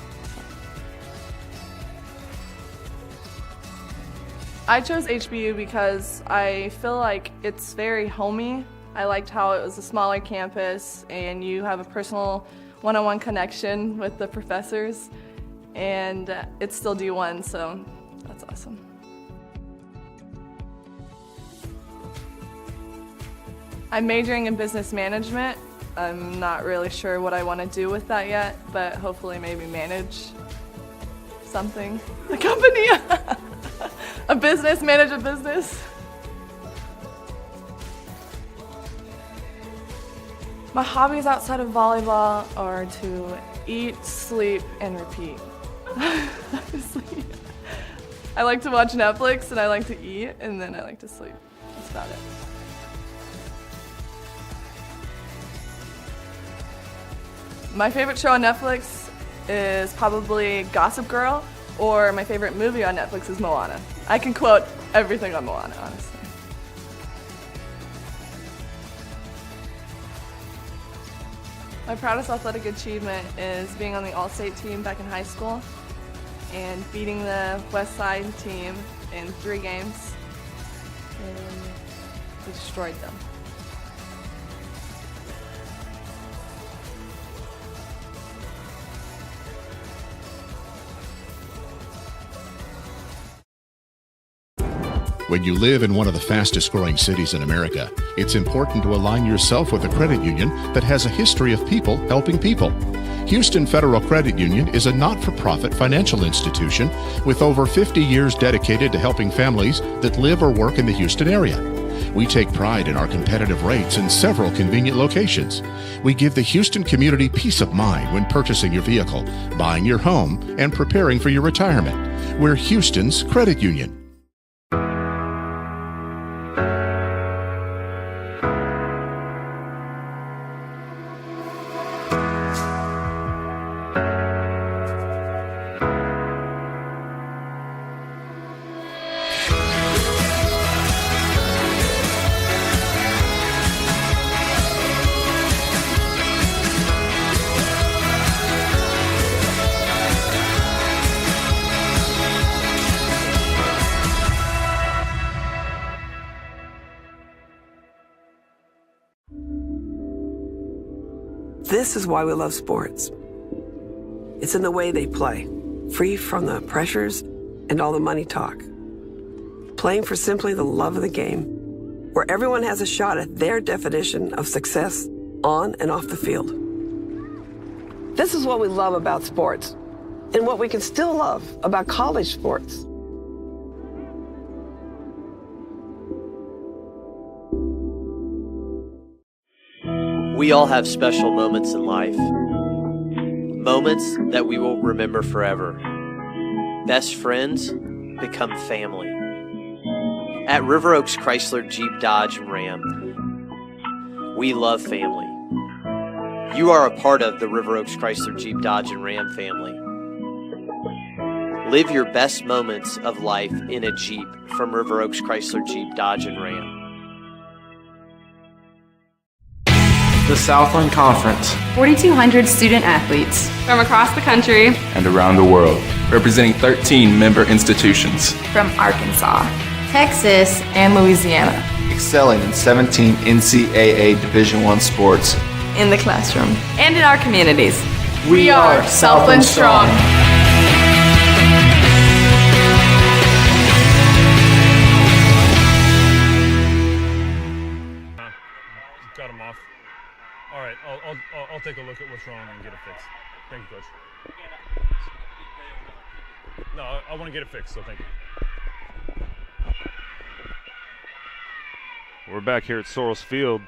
I chose HBU because I feel like it's very homey. I liked how it was a smaller campus and you have a personal one-on-one connection with the professors, and it's still D1, so that's awesome. I'm majoring in business management. I'm not really sure what I want to do with that yet, but hopefully maybe manage something. A company. A business, manage a business. My hobbies outside of volleyball are to eat, sleep, and repeat. I like to watch Netflix, and I like to eat, and then I like to sleep. That's about it. My favorite show on Netflix is probably Gossip Girl, or my favorite movie on Netflix is Moana. I can quote everything on Moana, honestly. My proudest athletic achievement is being on the All-State team back in high school and beating the West Side team in 3 games, and we destroyed them. When you live in one of the fastest growing cities in America, it's important to align yourself with a credit union that has a history of people helping people. Houston Federal Credit Union is a not-for-profit financial institution with over 50 years dedicated to helping families that live or work in the Houston area. We take pride in our competitive rates in several convenient locations. We give the Houston community peace of mind when purchasing your vehicle, buying your home, and preparing for your retirement. We're Houston's credit union. This is why we love sports. It's in the way they play, free from the pressures and all the money talk. Playing for simply the love of the game, where everyone has a shot at their definition of success on and off the field. This is what we love about sports, and what we can still love about college sports. We all have special moments in life. Moments that we will remember forever. Best friends become family. At River Oaks Chrysler Jeep Dodge and Ram, we love family. You are a part of the River Oaks Chrysler Jeep Dodge and Ram family. Live your best moments of life in a Jeep from River Oaks Chrysler Jeep Dodge and Ram. The Southland Conference. 4,200 student athletes from across the country And around the world. Representing 13 member institutions. from Arkansas, Texas, and Louisiana. Excelling in 17 NCAA Division I sports. In the classroom and in our communities. We are Southland Strong. Cut him off. All right, I'll take a look at what's wrong and get it fixed. Thank you, Coach. No, I want to get it fixed, so thank you. We're back here at Sorrells Field.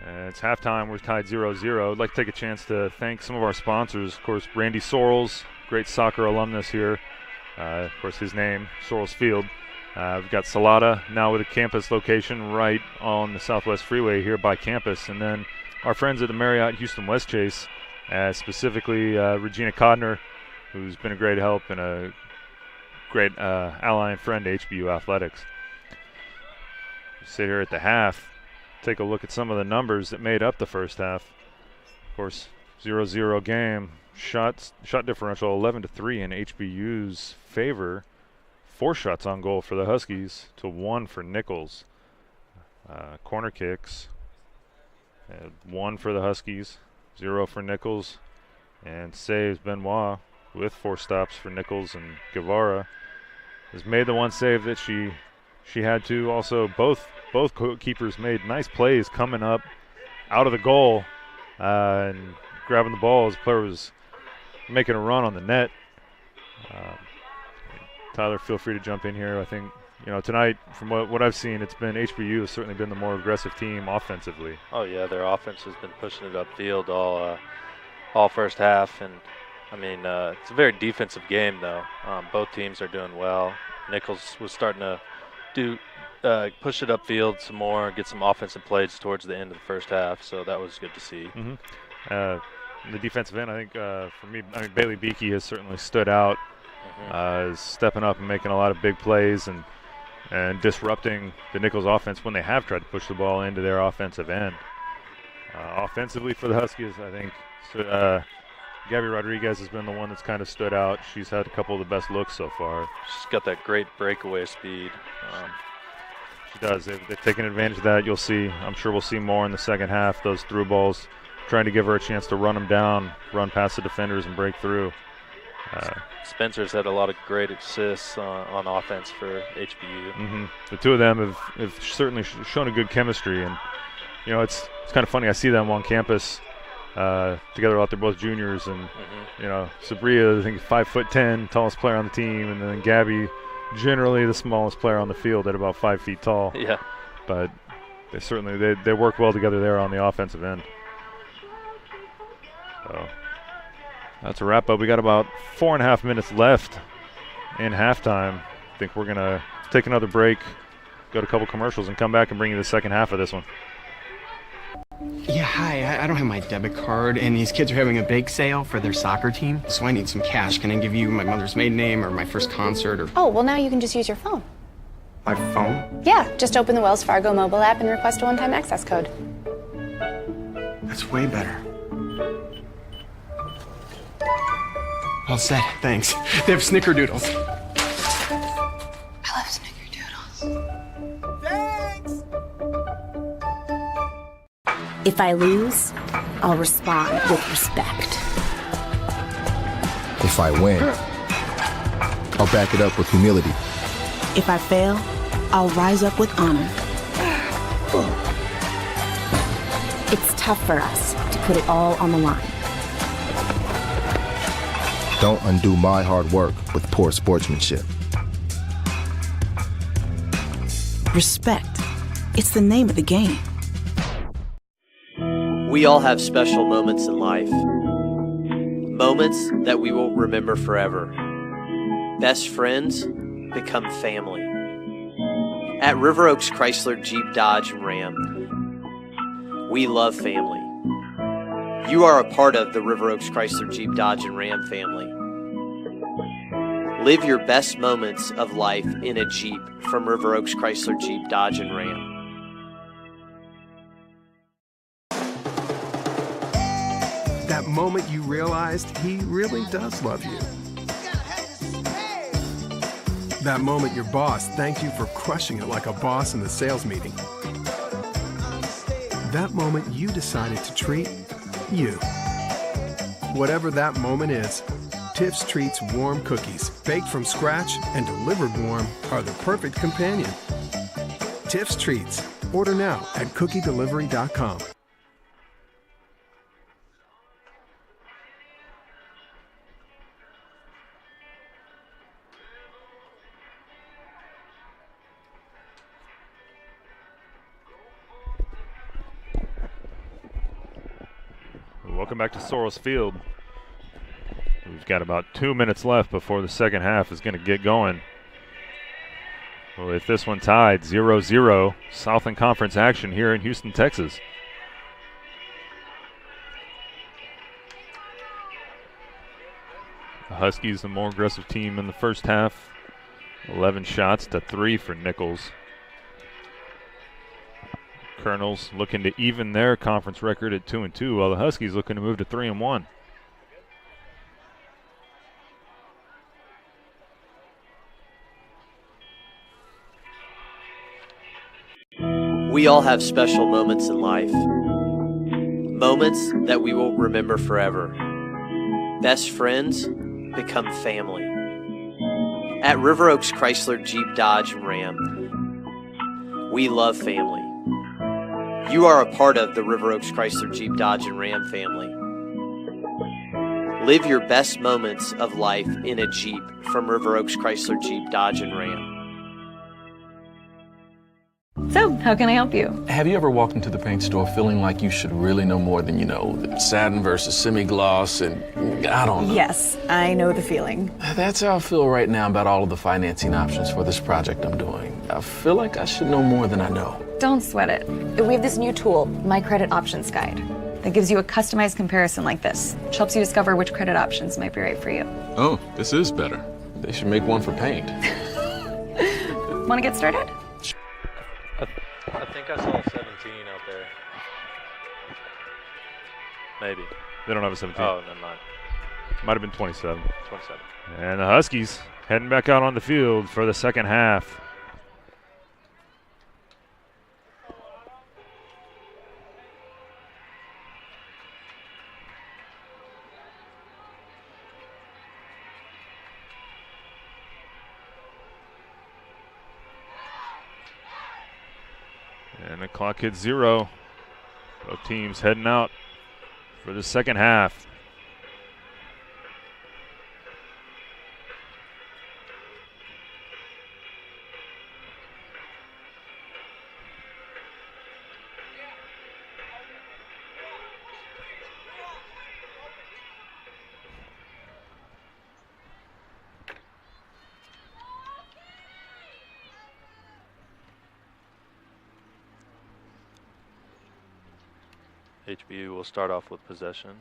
It's halftime. We're tied 0-0. I'd like to take a chance to thank some of our sponsors. Of course, Randy Sorrells, great soccer alumnus here. Of course, his name, Sorrells Field. We've got Salada now with a campus location right on the Southwest Freeway here by campus. And then our friends at the Marriott Houston West Chase, specifically Regina Codner, who's been a great help and a great ally and friend to HBU Athletics. We sit here at the half, take a look at some of the numbers that made up the first half. Of course, 0-0 game. Shot differential 11-3 in HBU's favor. 4 shots on goal for the Huskies to 1 for Nicholls. Corner kicks, 1 for the Huskies, 0 for Nicholls, and saves Benoit with 4 stops for Nicholls, and Guevara has made the one save that she had to. Also, both keepers made nice plays coming up out of the goal and grabbing the ball as the player was making a run on the net. Tyler, feel free to jump in here. I think, tonight, from what I've seen, it's been HBU has certainly been the more aggressive team offensively. Oh yeah, their offense has been pushing it upfield all first half, and I mean it's a very defensive game though. Both teams are doing well. Nicholls was starting to push it upfield some more, get some offensive plays towards the end of the first half, so that was good to see. The defensive end, I think, for me, Bailey Beakey has certainly stood out. Is stepping up and making a lot of big plays and disrupting the Nicholls offense when they have tried to push the ball into their offensive end. Offensively for the Huskies, I think Gabby Rodriguez has been the one that's kind of stood out. She's had a couple of the best looks so far. She's got that great breakaway speed. She does. They've taken advantage of that. You'll see. I'm sure we'll see more in the second half. Those through balls, trying to give her a chance to run them down, run past the defenders, and break through. Spencer's had a lot of great assists on offense for HBU. The two of them have certainly shown a good chemistry, and it's kind of funny. I see them on campus together out there, both juniors, and Sabria, I think 5'10", tallest player on the team, and then Gabby, generally the smallest player on the field at about 5 feet tall. Yeah, but they certainly they work well together there on the offensive end. So that's a wrap up. We got about 4.5 minutes left in halftime. I think we're gonna take another break, go to a couple commercials, and come back and bring you the second half of this one. Yeah, hi. I don't have my debit card, and these kids are having a bake sale for their soccer team, so I need some cash. Can I give you my mother's maiden name or my first concert or... Oh, well, now you can just use your phone. My phone? Yeah, just open the Wells Fargo mobile app and request a one-time access code. That's way better. All set, thanks. They have snickerdoodles. I love snickerdoodles. Thanks! If I lose, I'll respond with respect. If I win, I'll back it up with humility. If I fail, I'll rise up with honor. It's tough for us to put it all on the line. Don't undo my hard work with poor sportsmanship. Respect. It's the name of the game. We all have special moments in life. Moments that we will remember forever. Best friends become family. At River Oaks Chrysler Jeep Dodge and Ram, we love family. You are a part of the River Oaks Chrysler Jeep Dodge and Ram family. Live your best moments of life in a Jeep from River Oaks Chrysler Jeep Dodge and Ram. That moment you realized he really does love you. That moment your boss thanked you for crushing it like a boss in the sales meeting. That moment you decided to treat you. Whatever that moment is, Tiff's Treats warm cookies, baked from scratch and delivered warm, are the perfect companion. Tiff's Treats. Order now at cookiedelivery.com. Welcome back to Soros Field. We've got about 2 minutes left before the second half is going to get going. With this one tied 0-0, Southland Conference action here in Houston, Texas. The Huskies, the more aggressive team in the first half. 11 shots to 3 for Nicholls. Colonels looking to even their conference record at 2-2, while the Huskies looking to move to 3-1. We all have special moments in life. Moments that we will remember forever. Best friends become family. At River Oaks Chrysler Jeep Dodge and Ram, we love family. You are a part of the River Oaks Chrysler Jeep Dodge and Ram family. Live your best moments of life in a Jeep from River Oaks Chrysler Jeep Dodge and Ram. So, how can I help you? Have you ever walked into the paint store feeling like you should really know more than you know? Satin versus semi-gloss and I don't know. Yes, I know the feeling. That's how I feel right now about all of the financing options for this project I'm doing. I feel like I should know more than I know. Don't sweat it. We have this new tool, My Credit Options Guide, that gives you a customized comparison like this, which helps you discover which credit options might be right for you. Oh, this is better. They should make one for paint. Want to get started? I think I saw 17 out there. Maybe. They don't have a 17. Oh, never mind. Might have been 27. 27. And the Huskies heading back out on the field for the second half. And the clock hits 0. Both teams heading out for the second half. HBU will start off with possession.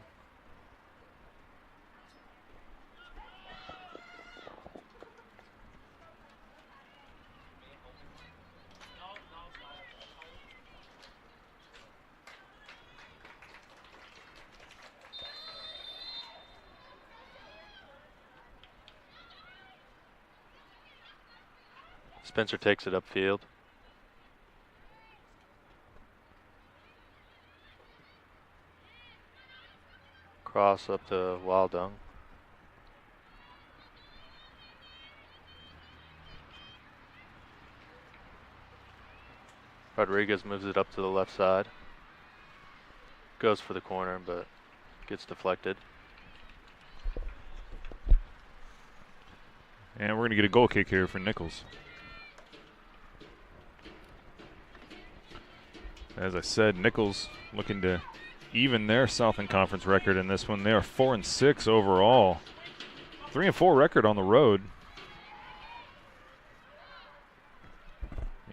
Spencer takes it upfield. Cross up to Wildung. Rodriguez moves it up to the left side. Goes for the corner, but gets deflected. And we're going to get a goal kick here for Nicholls. As I said, Nicholls looking to even their Southland Conference record in this one. They are 4-6 overall. 3-4 record on the road.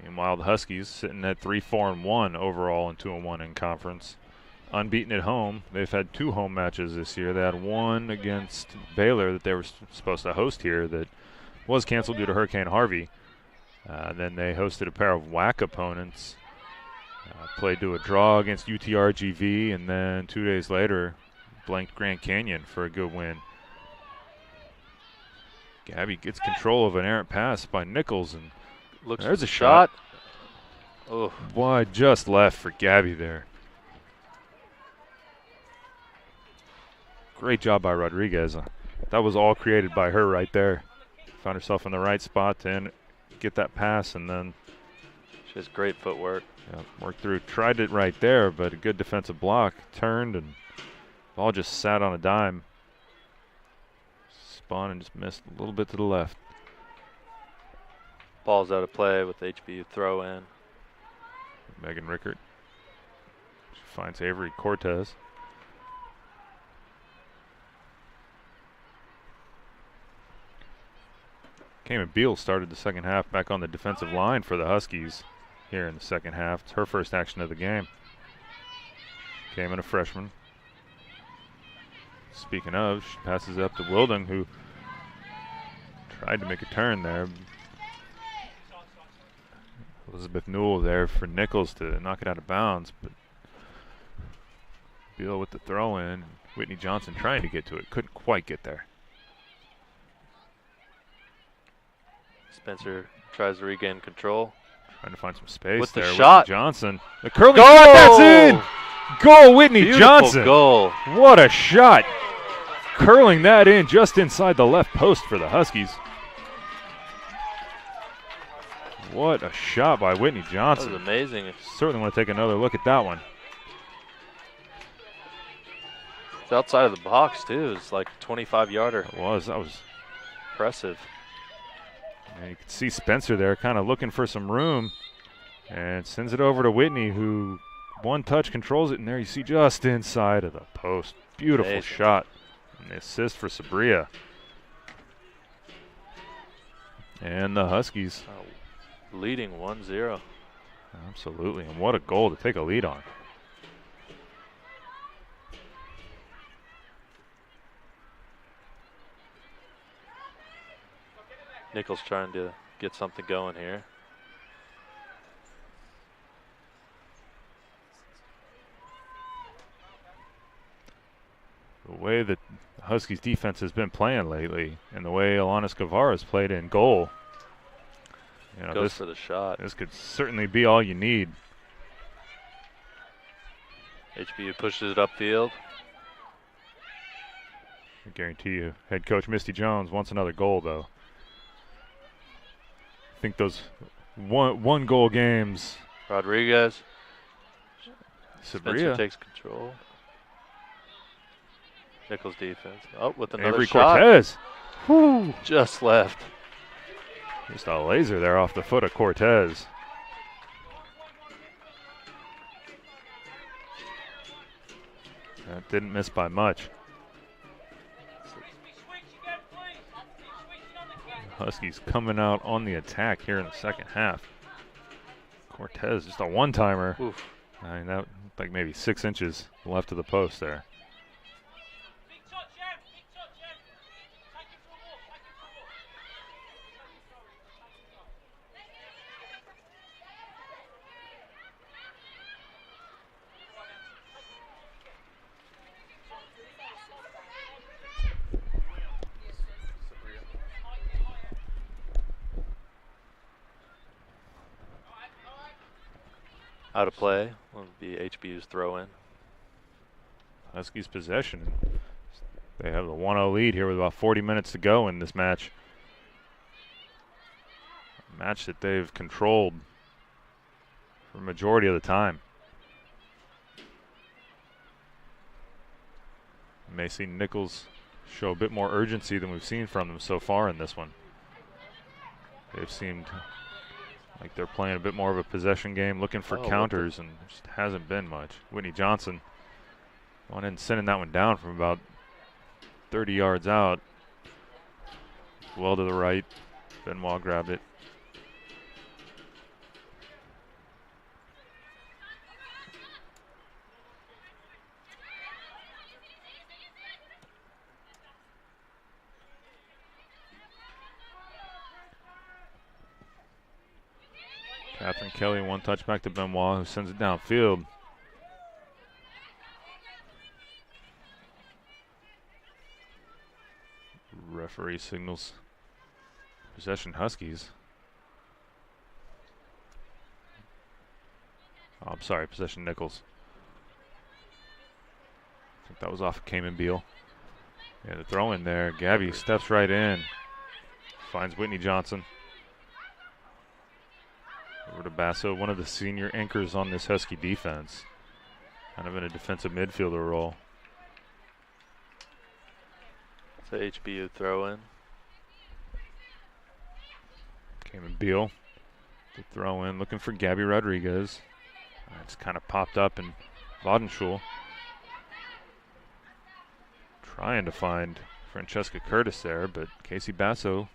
Meanwhile, the Huskies sitting at 3-4-1 overall and 2-1 in conference. Unbeaten at home. They've had 2 home matches this year. They had one against Baylor that they were supposed to host here that was canceled due to Hurricane Harvey. Then they hosted a pair of WAC opponents. Played to a draw against UTRGV, and then 2 days later blanked Grand Canyon for a good win. Gabby gets control of an errant pass by Nicholls, and there's a shot. Oh, wide just left for Gabby there. Great job by Rodriguez. That was all created by her right there. Found herself in the right spot to get that pass, and then she has great footwork. Yeah, worked through, tried it right there, but a good defensive block. Turned, and ball just sat on a dime. Spun and just missed a little bit to the left. Ball's out of play with HBU throw in. Megan Rickert. She finds Avery Cortez. Cayman Beal started the second half back on the defensive line for the Huskies here in the second half. It's her first action of the game. Cayman, a freshman. Speaking of, she passes it up to Wilding, who tried to make a turn there. Elizabeth Newell there for Nicholls to knock it out of bounds, but Beal with the throw in. Whitney Johnson trying to get to it, couldn't quite get there. Spencer tries to regain control. Trying to find some space with there. The shot. Whitney Johnson. The curling goal! shot, that's in! Goal, Whitney Beautiful Johnson. Goal. What a shot. Curling that in just inside the left post for the Huskies. What a shot by Whitney Johnson. That was amazing. Certainly want to take another look at that one. It's outside of the box, too. It's like a 25-yarder. It was. That was impressive. And you can see Spencer there kind of looking for some room and sends it over to Whitney, who one touch controls it, and there you see just inside of the post. Beautiful amazing shot. And the assist for Sabria. And the Huskies leading 1-0. Absolutely, and what a goal to take a lead on. Nicholls trying to get something going here. The way that the Huskies defense has been playing lately, and the way Alana Scavara's played in goal, you know, goes for the shot. This could certainly be all you need. HBU pushes it upfield. I guarantee you, head coach Misty Jones wants another goal, though. I think those one goal games. Rodriguez. Sabria Spencer takes control. Nicholls defense. Oh, with another Avery shot. Cortez. Whew. Just left. Just a laser there off the foot of Cortez. That didn't miss by much. Huskies coming out on the attack here in the second half. Cortez, just a one-timer. I mean, that looked like maybe 6 inches left of the post there. Out of play will be HBU's throw in. Huskies possession. They have the 1-0 lead here with about 40 minutes to go in this match. A match that they've controlled for the majority of the time. You may see Nicholls show a bit more urgency than we've seen from them so far in this one. They've seemed like they're playing a bit more of a possession game, looking for counters, and just hasn't been much. Whitney Johnson Going in and sending that one down from about 30 yards out. Well to the right. Benoit grabbed it. Catherine Kelly, one touch back to Benoit, who sends it downfield. Referee signals possession Huskies. Oh, I'm sorry, possession Nicholls. I think that was off of Cayman Beal. Yeah, the throw in there. Gabby steps right in. Finds Whitney Johnson. Over to Basso, one of the senior anchors on this Husky defense. Kind of in a defensive midfielder role. It's a HBU throw in. Cayman Beal. The throw in, looking for Gabby Rodriguez. It's kind of popped up in Vadenschul. Trying to find Francesca Curtis there, but Casey Basso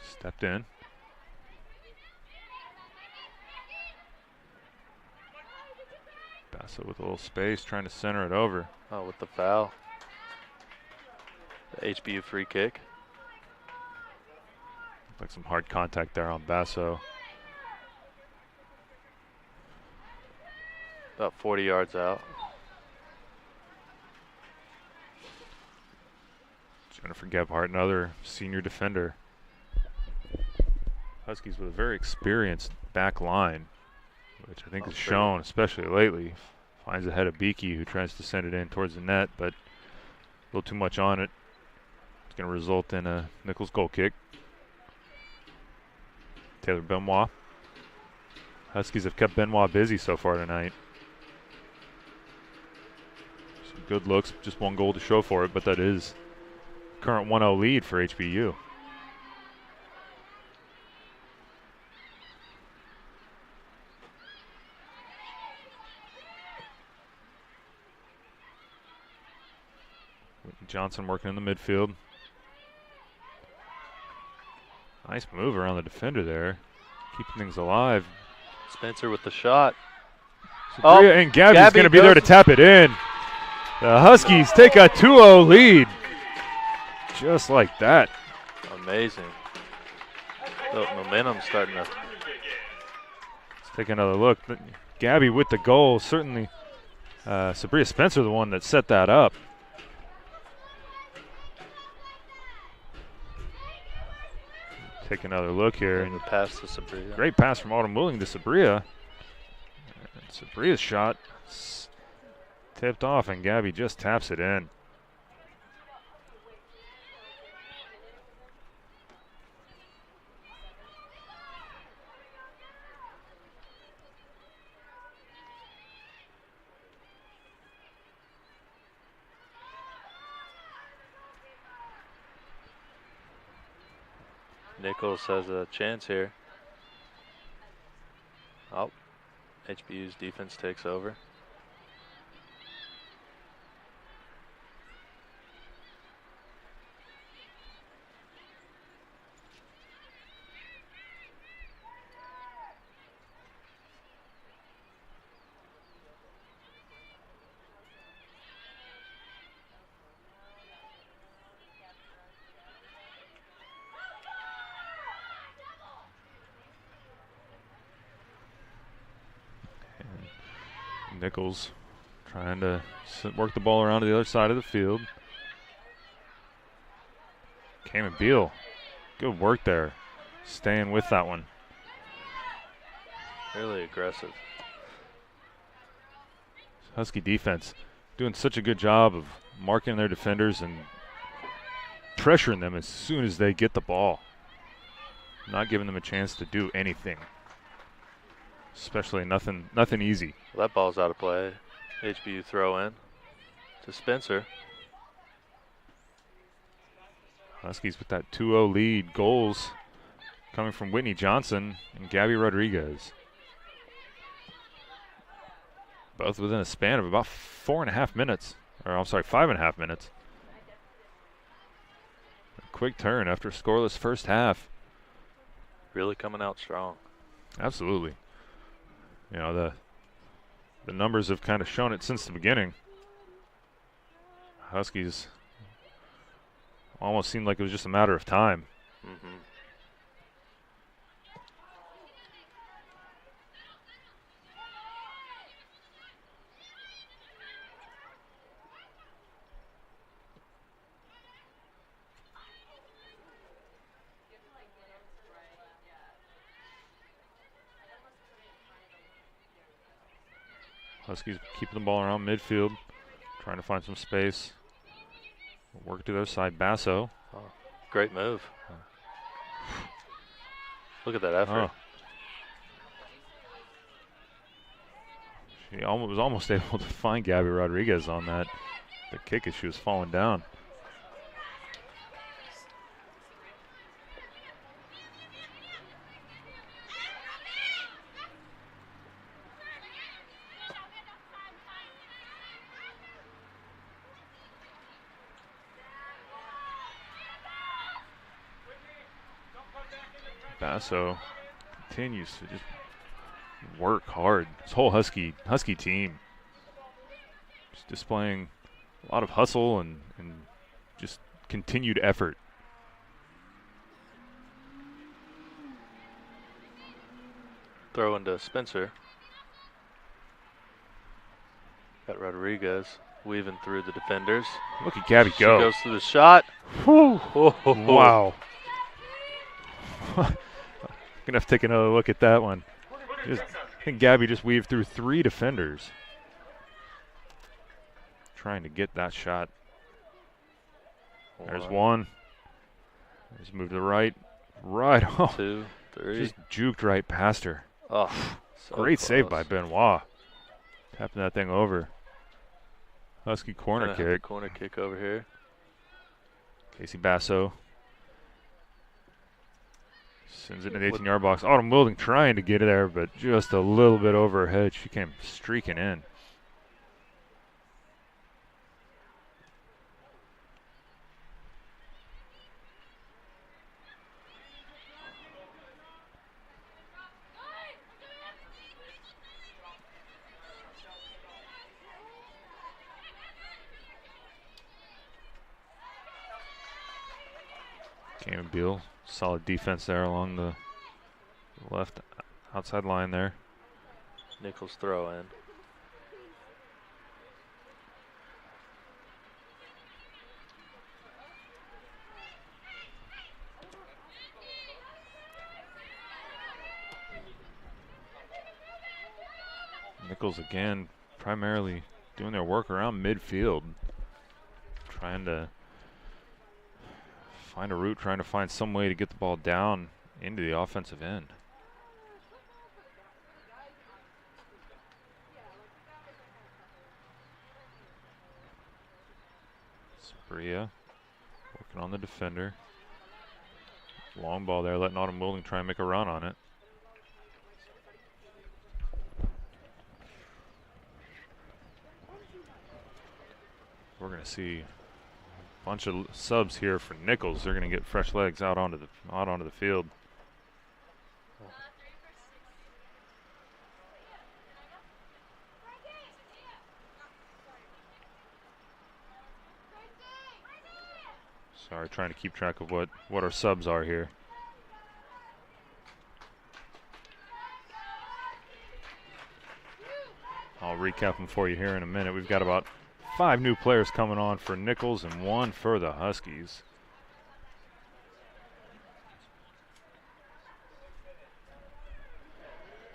stepped in. Basso with a little space, trying to center it over. Oh, with the foul. The HBU free kick. Looked like some hard contact there on Basso. About 40 yards out. Jennifer Gebhardt, another senior defender. Huskies with a very experienced back line, which I think has shown, especially lately. Finds the head of Beakey, who tries to send it in towards the net, but a little too much on it. It's going to result in a Nicholls goal kick. Taylor Benoit. Huskies have kept Benoit busy so far tonight. Some good looks, just one goal to show for it, but that is current 1-0 lead for HBU. Johnson working in the midfield. Nice move around the defender there. Keeping things alive. Spencer with the shot. And Gabby's going to be there to tap it in. The Huskies take a 2-0 lead. Just like that. Amazing. The momentum's starting to. Let's take another look. Gabby with the goal. Certainly Sabria Spencer, the one that set that up. Take another look here. And the pass to Sabria. Great pass from Autumn Willing to Sabria. And Sabria's shot tipped off, and Gabby just taps it in. Nicholls has a chance here. Oh, HBU's defense takes over. Nicholls trying to work the ball around to the other side of the field. Cayman Beal, good work there. Staying with that one. Really aggressive. Husky defense doing such a good job of marking their defenders and pressuring them as soon as they get the ball. Not giving them a chance to do anything. Especially nothing easy. Well, that ball's out of play. HBU throw in to Spencer. Huskies with that 2-0 lead. Goals coming from Whitney Johnson and Gabby Rodriguez. Both within a span of about 4.5 minutes. Or I'm sorry, 5.5 minutes. A quick turn after a scoreless first half. Really coming out strong. Absolutely. You know, the numbers have kind of shown it since the beginning. Huskies almost seemed like it was just a matter of time. Mm-hmm. Huskies keeping the ball around midfield, trying to find some space. Work to their side, Basso. Oh, great move. Look at that effort. Oh. She was almost able to find Gabby Rodriguez on that. The kick as she was falling down. Basso continues to just work hard. This whole Husky team just displaying a lot of hustle and just continued effort. Throw into Spencer. Got Rodriguez weaving through the defenders. Look at Gabby go. She goes to the shot. Whew. Oh. Wow. Gonna have to take another look at that one. I think Gabby just weaved through 3 defenders. Trying to get that shot. There's one. Just move to the right. Right. Oh, 2, 3. Just juked right past her. Oh, so great close. save by Benoit. Tapping that thing over. Husky corner kick. Corner kick over here. Casey Basso sends it to the 18-yard box. Autumn Wilding trying to get there, but just a little bit over her head. She came streaking in. Cam Beal, solid defense there along the left outside line there. Nicholls throw in. Nicholls again, primarily doing their work around midfield, trying to find a route, trying to find some way to get the ball down into the offensive end. Sabria working on the defender. Long ball there, letting Autumn Wilding try and make a run on it. We're going to see a bunch of subs here for Nicholls. They're going to get fresh legs out onto the field. Sorry, trying to keep track of what our subs are here. I'll recap them for you here in a minute. We've got about 5 new players coming on for Nicholls and 1 for the Huskies.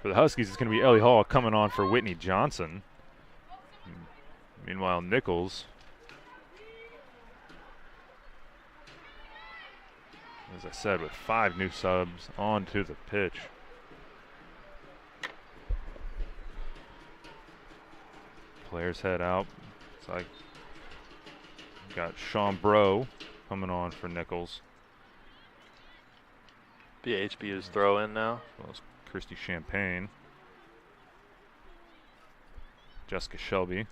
For the Huskies, it's going to be Ellie Hall coming on for Whitney Johnson. Meanwhile, Nicholls, as I said, with 5 new subs onto the pitch. Players head out. It's like got Sean Bro coming on for Nicholls. Be HBU's throw in now. As well as Christy Champagne. Jessica Shelby.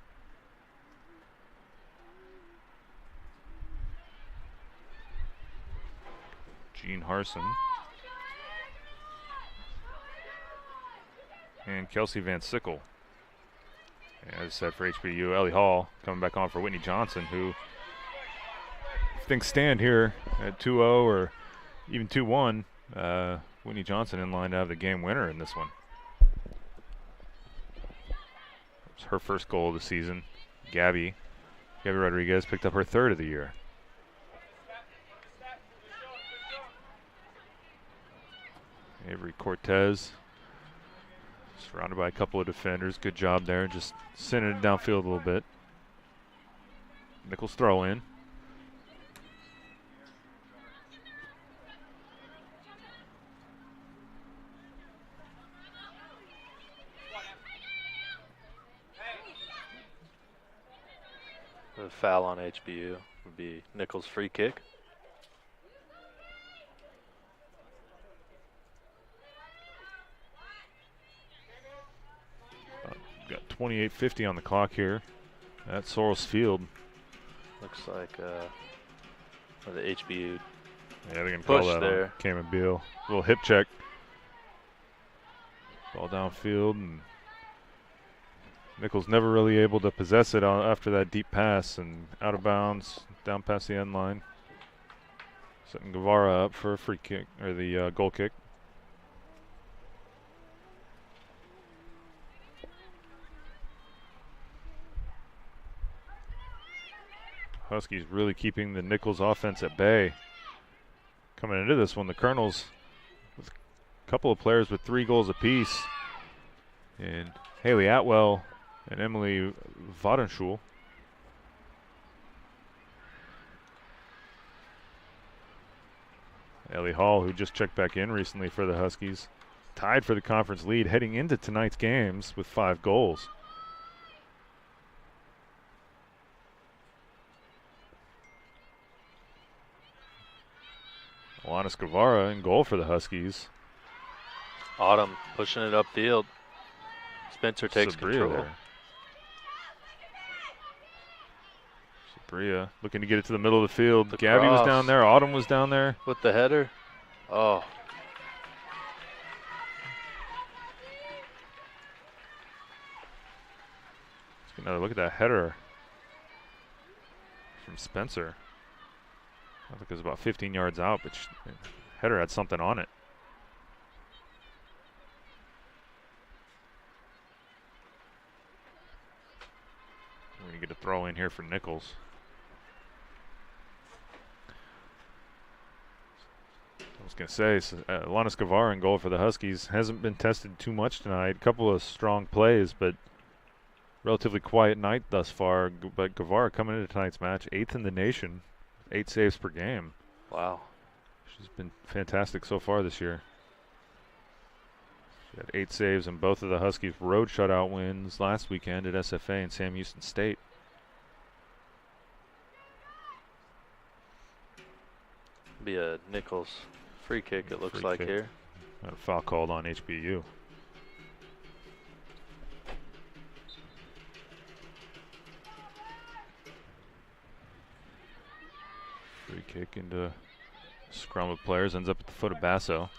Jean Harson. And Kelsey Van Sickle. As I said, for HBU, Ellie Hall coming back on for Whitney Johnson, who, if things stand here at 2-0 or even 2-1, Whitney Johnson in line to have the game winner in this one. It's her first goal of the season. Gabby Rodriguez picked up her third of the year. Avery Cortez, surrounded by a couple of defenders. Good job there, just sending it downfield a little bit. Nicholls throw in. The foul on HBU would be Nicholls' free kick. Got 28:50 on the clock here at Soros Field. Looks like the HBU. Yeah, they're going to call that there. on Cameron Beal. Little hip check. Ball downfield, and Nicholls never really able to possess it after that deep pass, and out of bounds, down past the end line. Setting Guevara up for a free kick, or the goal kick. Huskies really keeping the Nicholls offense at bay. Coming into this one, the Colonels with a couple of players with 3 goals apiece. And Haley Atwell and Emily Vadenschul. Ellie Hall, who just checked back in recently for the Huskies, tied for the conference lead heading into tonight's games with 5 goals. Alanis Guevara in goal for the Huskies. Autumn pushing it upfield. Spencer takes control. There. Sabria looking to get it to the middle of the field. Gabby was down there. Autumn was down there. With the header. Oh. Let's get another look at that header from Spencer. I think it was about 15 yards out, but header had something on it. We're going to get a throw in here for Nicholls. I was going to say, Alanis Guevara in goal for the Huskies hasn't been tested too much tonight. A couple of strong plays, but relatively quiet night thus far. But Guevara coming into tonight's match, 8th in the nation. 8 saves per game. Wow. She's been fantastic so far this year. She had 8 saves in both of the Huskies' road shutout wins last weekend at SFA and Sam Houston State. Be a Nicholls free kick, it looks like here. Got a foul called on HBU. Free kick into a scrum of players, ends up at the foot of Basso.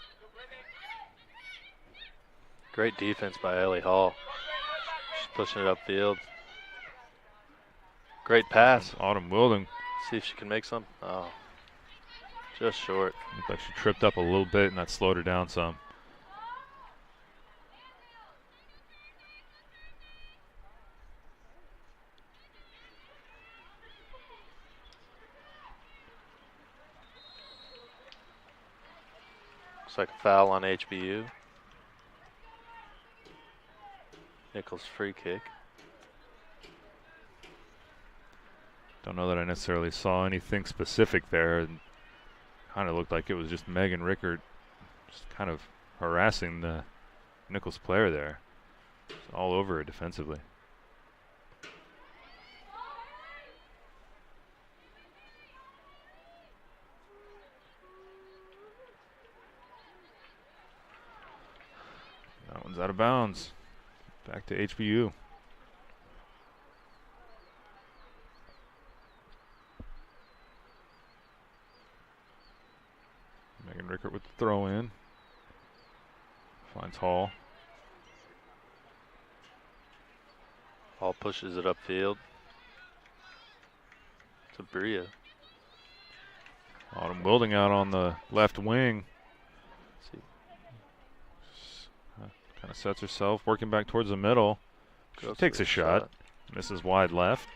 Great defense by Ellie Hall. She's pushing it upfield. Great pass. Autumn Wilding. See if she can make some. Oh, just short. Looked like she tripped up a little bit, and that slowed her down some. Looks like a foul on HBU. Nicholls free kick. Don't know that I necessarily saw anything specific there. Kind of looked like it was just Megan Rickard just kind of harassing the Nicholls player there. Just all over her defensively. That one's out of bounds. Back to HBU. Finds Hall. Hall pushes it upfield. Sabria. Autumn Wilding out on the left wing. Kind of sets herself, working back towards the middle. She takes a shot. Misses wide left.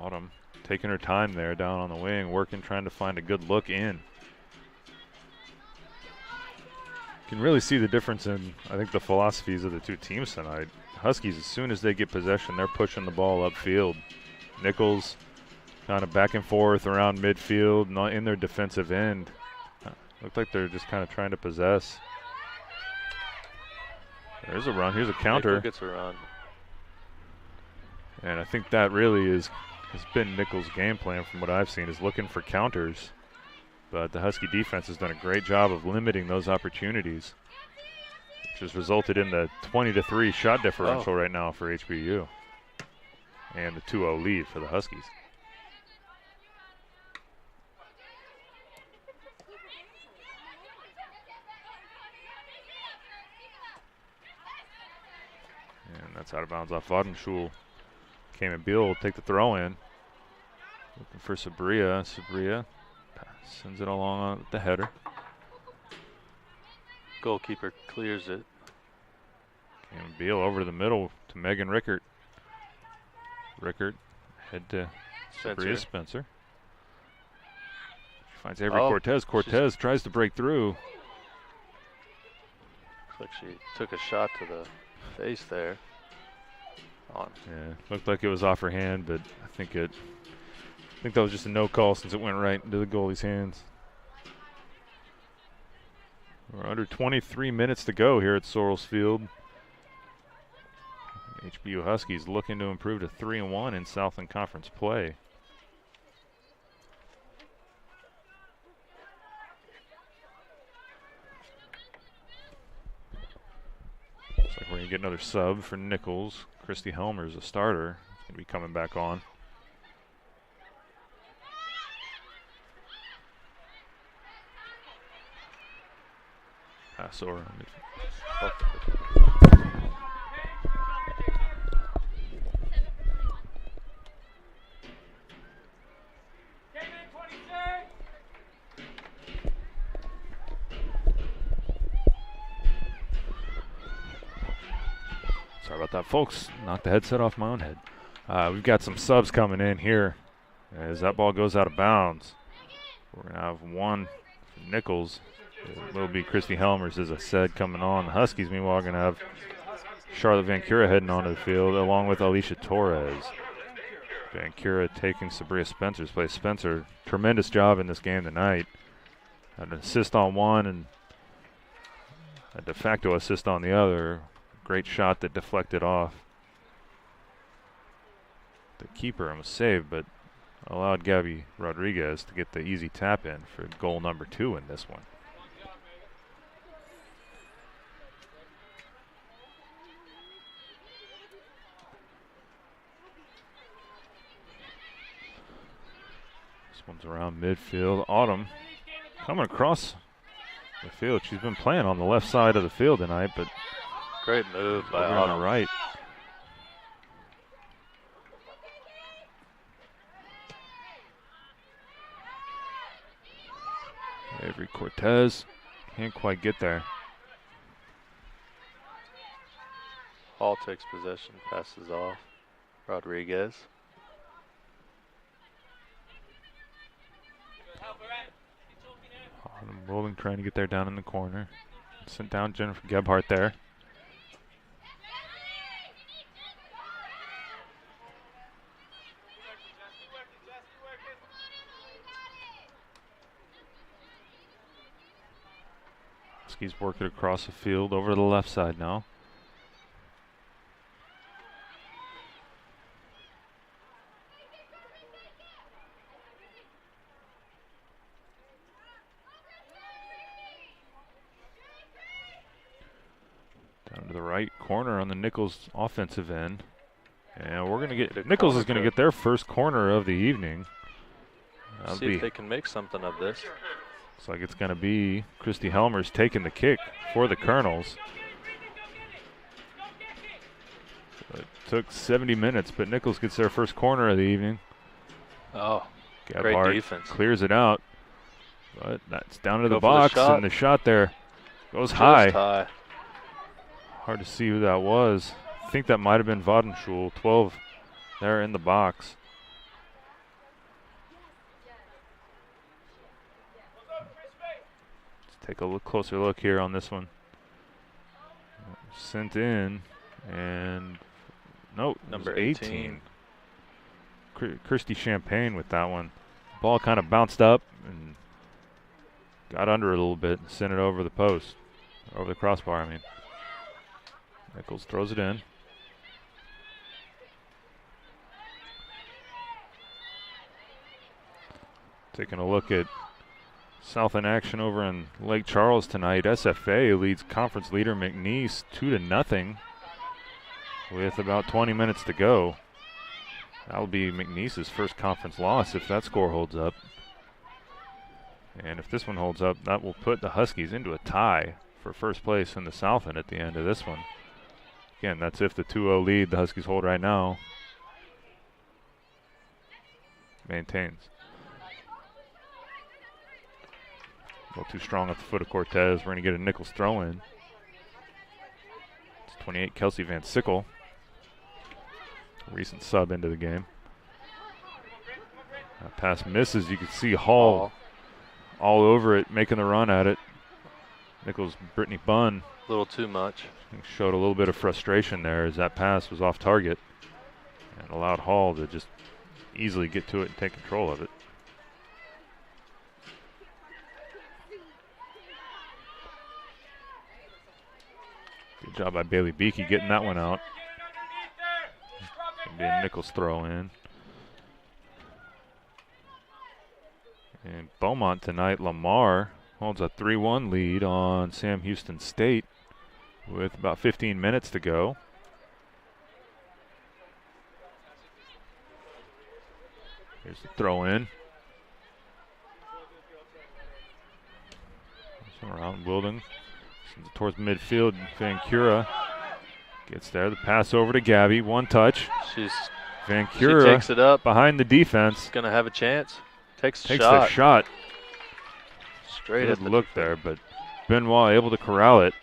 Autumn taking her time there down on the wing, working, trying to find a good look in. You can really see the difference in, I think, the philosophies of the two teams tonight. Huskies, as soon as they get possession, they're pushing the ball upfield. Nicholls kind of back and forth around midfield, not in their defensive end. Looked like they're just kind of trying to possess. There's a run. Here's a counter. Nickel gets a run. And I think that really has been Nicholls' game plan from what I've seen, is looking for counters. But the Husky defense has done a great job of limiting those opportunities, which has resulted in the 20-3 shot differential right now for HBU and the 2-0 lead for the Huskies. And that's out of bounds off Wadenschul. Cayman Beal will take the throw in. Looking for Sabria. Sabria sends it along on the header. Goalkeeper clears it. Cayman Beal over to the middle to Megan Rickert. Rickert head to Sabria Spencer. She finds Avery Cortez. Cortez tries to break through. Looks like she took a shot to the face there. On. Yeah, looked like it was off her hand, but I think that was just a no call since it went right into the goalie's hands. We're under 23 minutes to go here at Sorrells Field. HBU Huskies looking to improve to 3-1 in Southland Conference play. Looks like we're going to get another sub for Nicholls. Christy Helmer's a starter. He's going to be coming back on. Pass over. Sorry about that, folks. Knocked the headset off my own head. We've got some subs coming in here as that ball goes out of bounds. We're going to have one for Nicholls. It will be Christy Helmers, as I said, coming on. The Huskies, meanwhile, are going to have Charlotte Van Cura heading onto the field, along with Alicia Torres. Van Cura taking Sabria Spencer's place. Spencer, tremendous job in this game tonight. Had an assist on one and a de facto assist on the other. Great shot that deflected off the keeper and was saved, but allowed Gabby Rodriguez to get the easy tap in for goal number 2 in this one. This one's around midfield. Autumn coming across the field. She's been playing on the left side of the field tonight, but great move by Autumn. On the right. Avery Cortez can't quite get there. Hall takes possession, passes off. Rodriguez. Autumn Bowling trying to get there down in the corner. Sent down Jennifer Gebhardt there. Huskies working across the field over to the left side now. Down to the right corner on the Nicholls offensive end. And we're going to get, Nicholls is going to get their first corner of the evening. See if they can make something of this. Looks like it's going to be Christy Helmers taking the kick for the Colonels. It took 70 minutes, but Nicholls gets their first corner of the evening. Oh, Gebhardt great defense. clears it out, but that's down to Go the for the box, shot. and the shot there goes Just high. high. Hard to see who that was. I think that might have been Vadenschul, 12 there in the box. Let's take a closer look here on this one. Sent in, and no, Number 18. Kirsty Champagne with that one. Ball kind of bounced up and got under it a little bit and sent it over the post, over the crossbar, I mean. Nicholls throws it in. Taking a look at Southland action over in Lake Charles tonight. SFA leads conference leader McNeese 2-0 with about 20 minutes to go. That'll be McNeese's first conference loss if that score holds up. And if this one holds up, that will put the Huskies into a tie for first place in the Southland at the end of this one. Again, that's if the 2-0 lead the Huskies hold right now maintains. A little too strong at the foot of Cortez. We're going to get a Nicholls throw in. It's 28, Kelsey Van Sickle. Recent sub into the game. That pass misses. You can see Hall all over it, making the run at it. Nicholls, Brittany Bunn. A little too much. Showed a little bit of frustration there as that pass was off target and allowed Hall to just easily get to it and take control of it. Good job by Bailey Beakey getting that one out. It'll be a Nicholls throw in. And Beaumont tonight, Lamar holds a 3-1 lead on Sam Houston State with about 15 minutes to go. Here's the throw in. Around Wilding. Sends it towards midfield. Vancura gets there. The pass over to Gabby. One touch. Vancura she takes it up behind the defense. Going to have a chance. Takes the shot. Straight Good at the look there, but Benoit able to corral it.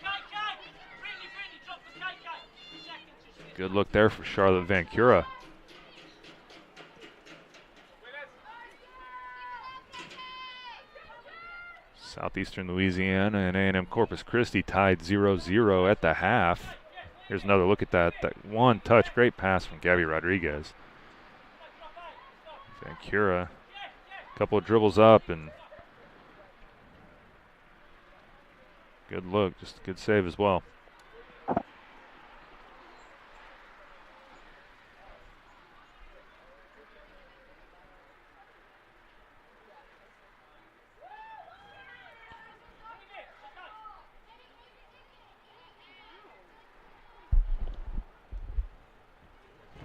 Good look there for Charlotte Vancura. Southeastern Louisiana and A&M Corpus Christi tied 0-0 at the half. Here's another look at that. That one touch, great pass from Gabby Rodriguez. Vancura, a couple of dribbles up and good look, just a good save as well.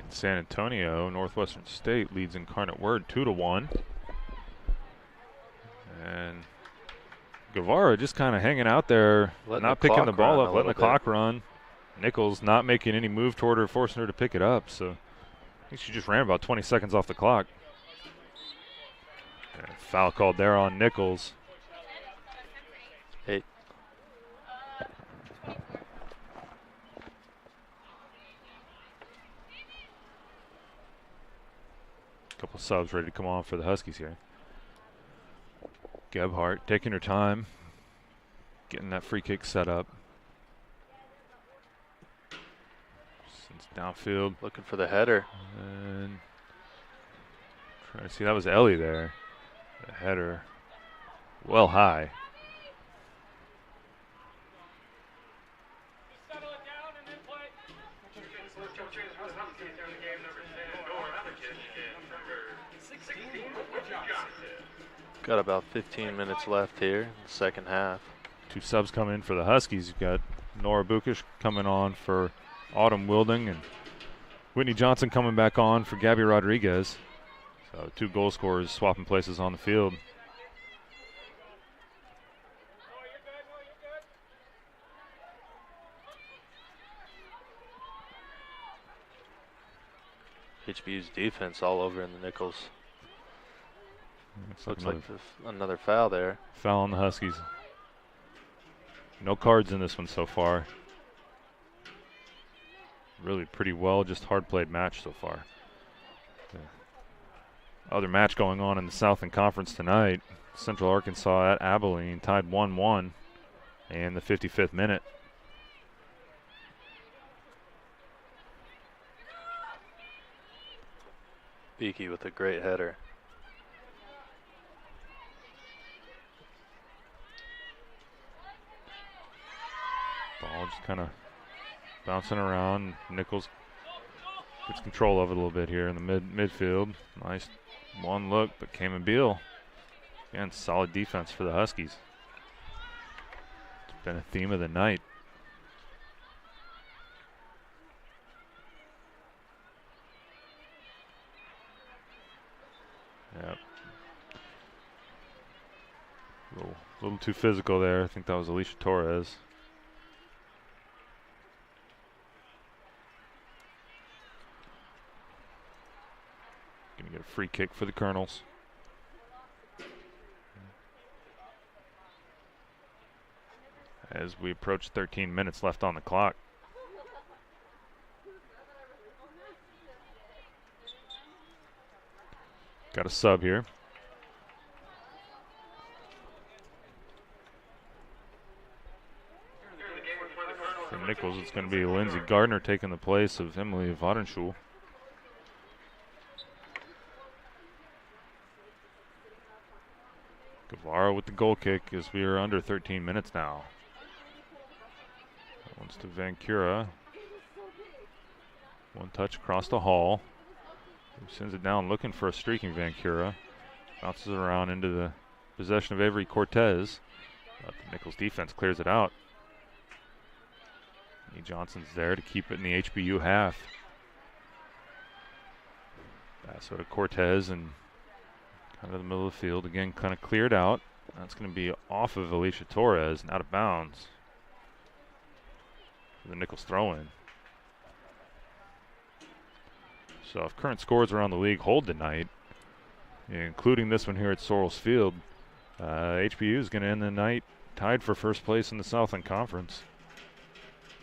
San Antonio, Northwestern State leads Incarnate Word 2-1. And Guevara just kind of hanging out there, not picking the ball up, letting the clock run. Nicholls not making any move toward her, forcing her to pick it up. So I think she just ran about 20 seconds off the clock. And foul called there on Nicholls. 8. Couple subs ready to come on for the Huskies here. Gebhardt taking her time, getting that free kick set up. Sends downfield. Looking for the header. And trying to see, that was Ellie there. The header well high. Got about 15 minutes left here in the second half. 2 subs come in for the Huskies. You've got Nora Bukish coming on for Autumn Wilding and Whitney Johnson coming back on for Gabby Rodriguez. So 2 goal scorers swapping places on the field. HBU's defense all over in the Nicholls. Looks another, like another foul there. Foul on the Huskies. No cards in this one so far. Really pretty well, just hard played match so far. The other match going on in the Southland Conference tonight. Central Arkansas at Abilene tied 1-1 in the 55th minute. Beakey with a great header. Ball just kind of bouncing around. Nicholls gets control of it a little bit here in the midfield. Nice one look, but Cayman Beal, again, solid defense for the Huskies. It's been a theme of the night. Yep. A little too physical there. I think that was Alicia Torres. Gonna get a free kick for the Colonels. As we approach 13 minutes left on the clock. Got a sub here. For Nicholls, it's going to be Lindsay Gardner taking the place of Emily Vadenschul. Guevara with the goal kick as we are under 13 minutes now. That one's to Vancura. One touch across the hall. Sends it down looking for a streaking Vancura. Bounces it around into the possession of Avery Cortez. But the Nicholls defense clears it out. E. Johnson's there to keep it in the HBU half. So to Cortez and kind of the middle of the field. Again, kind of cleared out. That's going to be off of Alicia Torres and out of bounds. For the Nicholls throw-in. So if current scores around the league hold tonight, including this one here at Sorrells Field, HBU is going to end the night tied for first place in the Southland Conference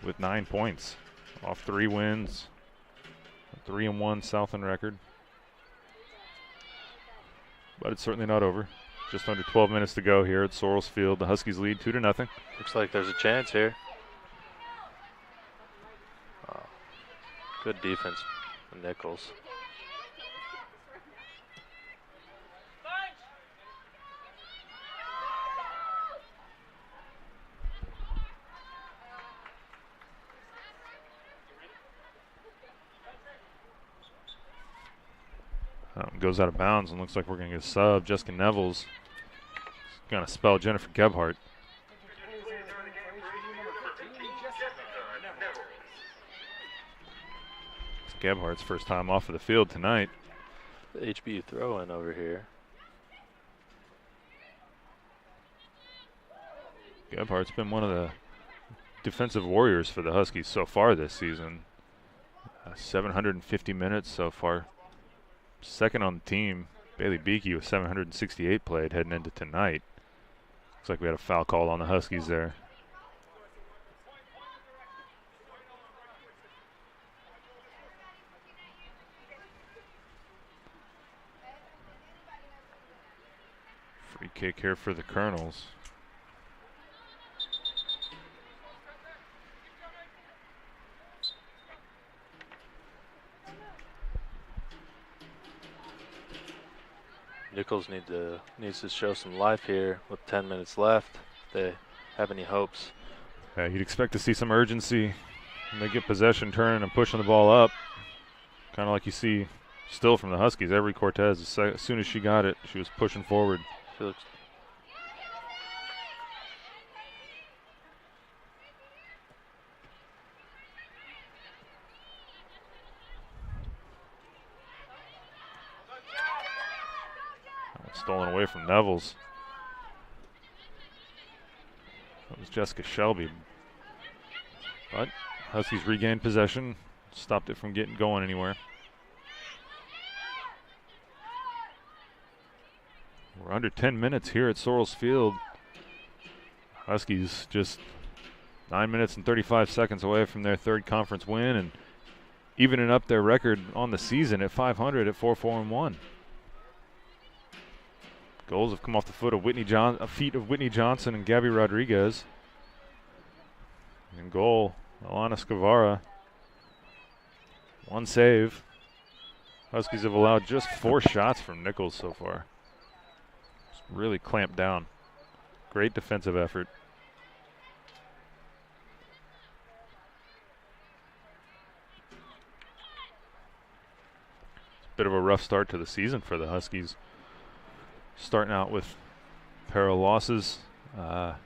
with 9 points off 3 wins, a 3-1 Southland record. But it's certainly not over. Just under 12 minutes to go here at Sorrells Field. The Huskies lead 2-0. Looks like there's a chance here. Good defense. Nicholls. Goes out of bounds and looks like we're going to get a sub. Jessica Neville's going to spell Jennifer Gebhardt. Gebhardt's first time off of the field tonight. The HBU throw-in over here. Gebhardt's been one of the defensive warriors for the Huskies so far this season. 750 minutes so far. Second on the team, Bailey Beakey with 768 played heading into tonight. Looks like we had a foul call on the Huskies there. Free kick here for the Colonels. Nicholls needs to show some life here with 10 minutes left. If they have any hopes. Yeah, you'd expect to see some urgency when they get possession, turning and pushing the ball up. Kind of like you see still from the Huskies. Every Cortez, as soon as she got it, she was pushing forward. She looks stolen away from Neville's. That was Jessica Shelby. But Huskies regained possession, stopped it from getting going anywhere. we're under 10 minutes here at Sorrells Field. Huskies just 9 minutes and 35 seconds away from their third conference win and evening up their record on the season at 500 at 4-4-1. Goals have come off the feet of Whitney Johnson and Gabby Rodriguez. In goal, Alana Scavara. One save. Huskies have allowed just 4 shots from Nicholls so far. Just really clamped down. Great defensive effort. Bit of a rough start to the season for the Huskies. Starting out with a pair of losses at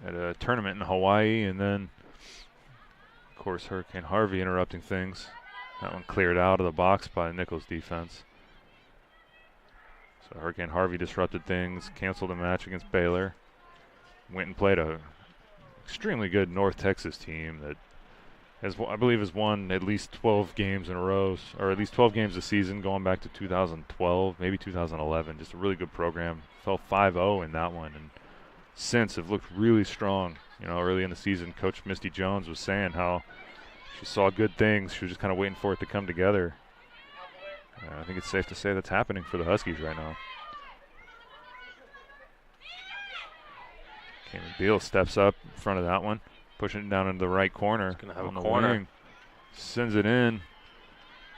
a tournament in Hawaii, and then, of course, Hurricane Harvey interrupting things. That one cleared out of the box by the Nicholls defense. So Hurricane Harvey disrupted things, canceled a match against Baylor, went and played a extremely good North Texas team that I believe has won at least 12 games in a row, or at least 12 games this season, going back to 2012, maybe 2011. Just a really good program. Fell 5-0 in that one, and since have looked really strong. You know, early in the season, Coach Misty Jones was saying how she saw good things. She was just kind of waiting for it to come together. I think it's safe to say that's happening for the Huskies right now. Cameron Beal steps up in front of that one. Pushing it down into the right corner. Gonna have on a the corner. wing. Sends it in.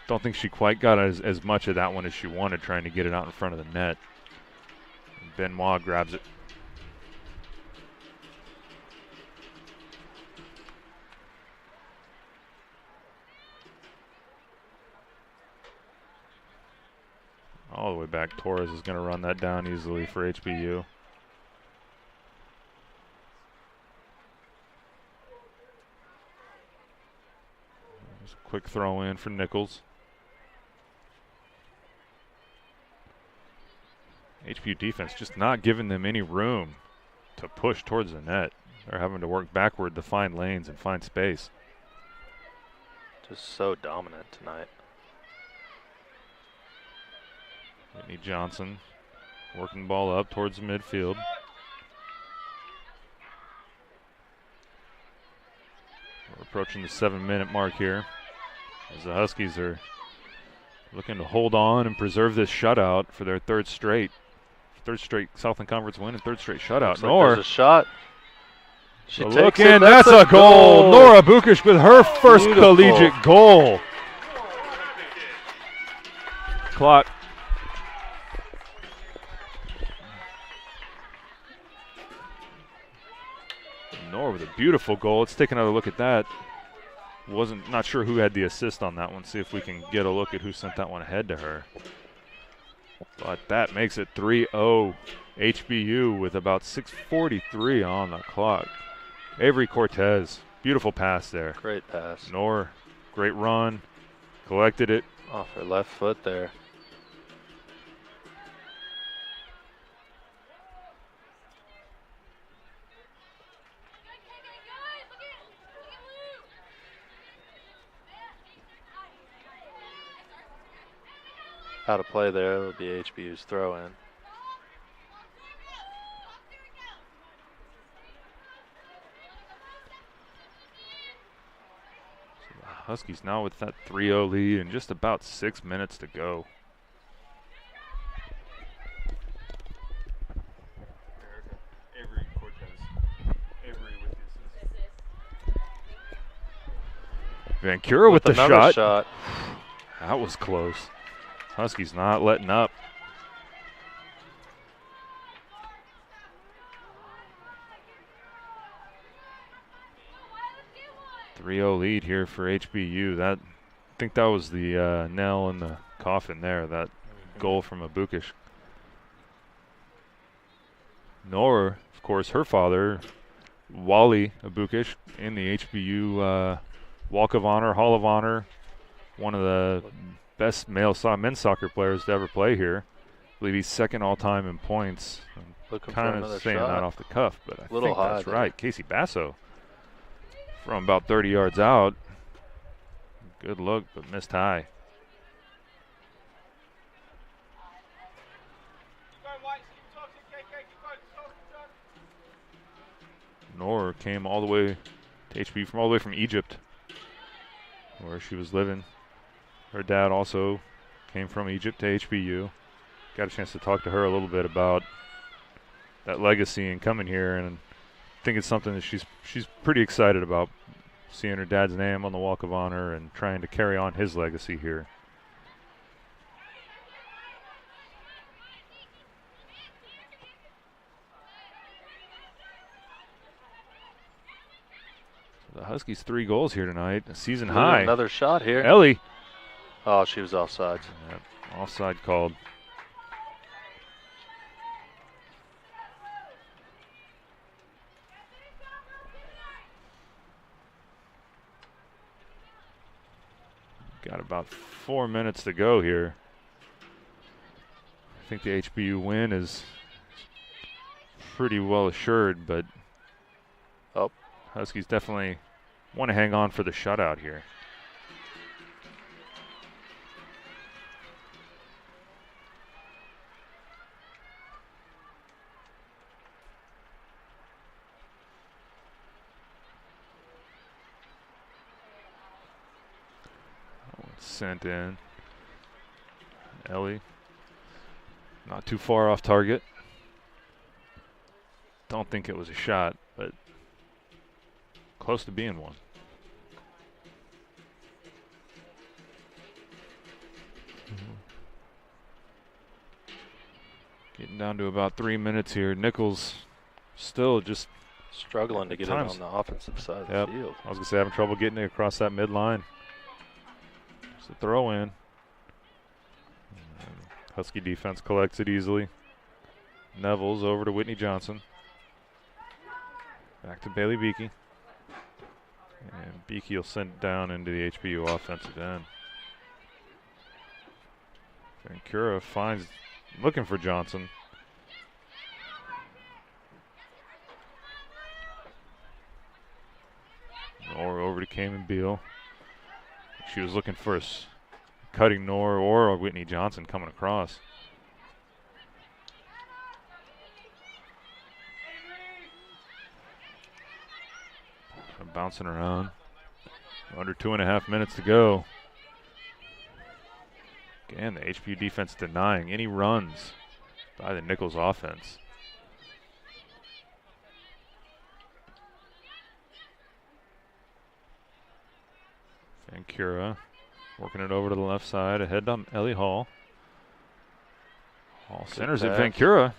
Don't think she quite got as much of that one as she wanted, trying to get it out in front of the net. And Benoit grabs it. All the way back. Torres is going to run that down easily for HBU. Quick throw in for Nicholls. HBU defense just not giving them any room to push towards the net. They're having to work backward to find lanes and find space. Just so dominant tonight. Whitney Johnson working the ball up towards the midfield. We're approaching the 7-minute mark here, as the Huskies are looking to hold on and preserve this shutout for their third straight Southland Conference win and third straight shutout. Like there's a shot. She takes look it. in, that's a goal. Nora Bukish with her first collegiate goal. Clock. Nora with a beautiful goal. Let's take another look at that. Not sure who had the assist on that one. See if we can get a look at who sent that one ahead to her. But that makes it 3-0 HBU with about 6:43 on the clock. Avery Cortez, beautiful pass there. Great pass. Nor, great run, collected it. Off her left foot there. Out of play there, it'll be HBU's throw in. So the Huskies now with that 3-0 lead and just about 6 minutes to go. Avery Cortez. Avery with the assist. Vancura with the shot. That was close. Huskies not letting up. .3-0 lead here for HBU. I think that was the nail in the coffin there. That goal from Abukish. Nor, of course, her father, Wally Abukish, in the HBU Walk of Honor, Hall of Honor. One of the best men's soccer players to ever play here. I believe he's second all-time in points. I'm kind of saying that off the cuff, but I think that's right. Casey Basso from about 30 yards out. Good look, but missed high. Noor came all the way to HBU from all the way from Egypt, where she was living. Her dad also came from Egypt to HBU. Got a chance to talk to her a little bit about that legacy and coming here, and I think it's something that she's pretty excited about, seeing her dad's name on the Walk of Honor and trying to carry on his legacy here. The Huskies 3 goals here tonight, a season high. Another shot here. Ellie. Oh, she was offside. Yep, offside called. Got about 4 minutes to go here. I think the HBU win is pretty well assured, but Huskies definitely want to hang on for the shutout here. Sent in. Ellie, not too far off target. Don't think it was a shot, but close to being one. Getting down to about 3 minutes here. Nichols still just struggling to get it on the offensive side of the field. I was going to say, having trouble getting it across that midline. It's a throw in. Husky defense collects it easily. Neville's over to Whitney Johnson. Back to Bailey Beakey. And Beakey will send it down into the HBU offensive end. Vancura finds, looking for Johnson. Or over to Cayman Beal. She was looking for us, cutting Noor or Whitney Johnson coming across. Bouncing around. Under 2.5 minutes to go. Again, the HBU defense denying any runs by the Nicholls offense. Vancura working it over to the left side, ahead to Ellie Hall. Hall centers it. Vancura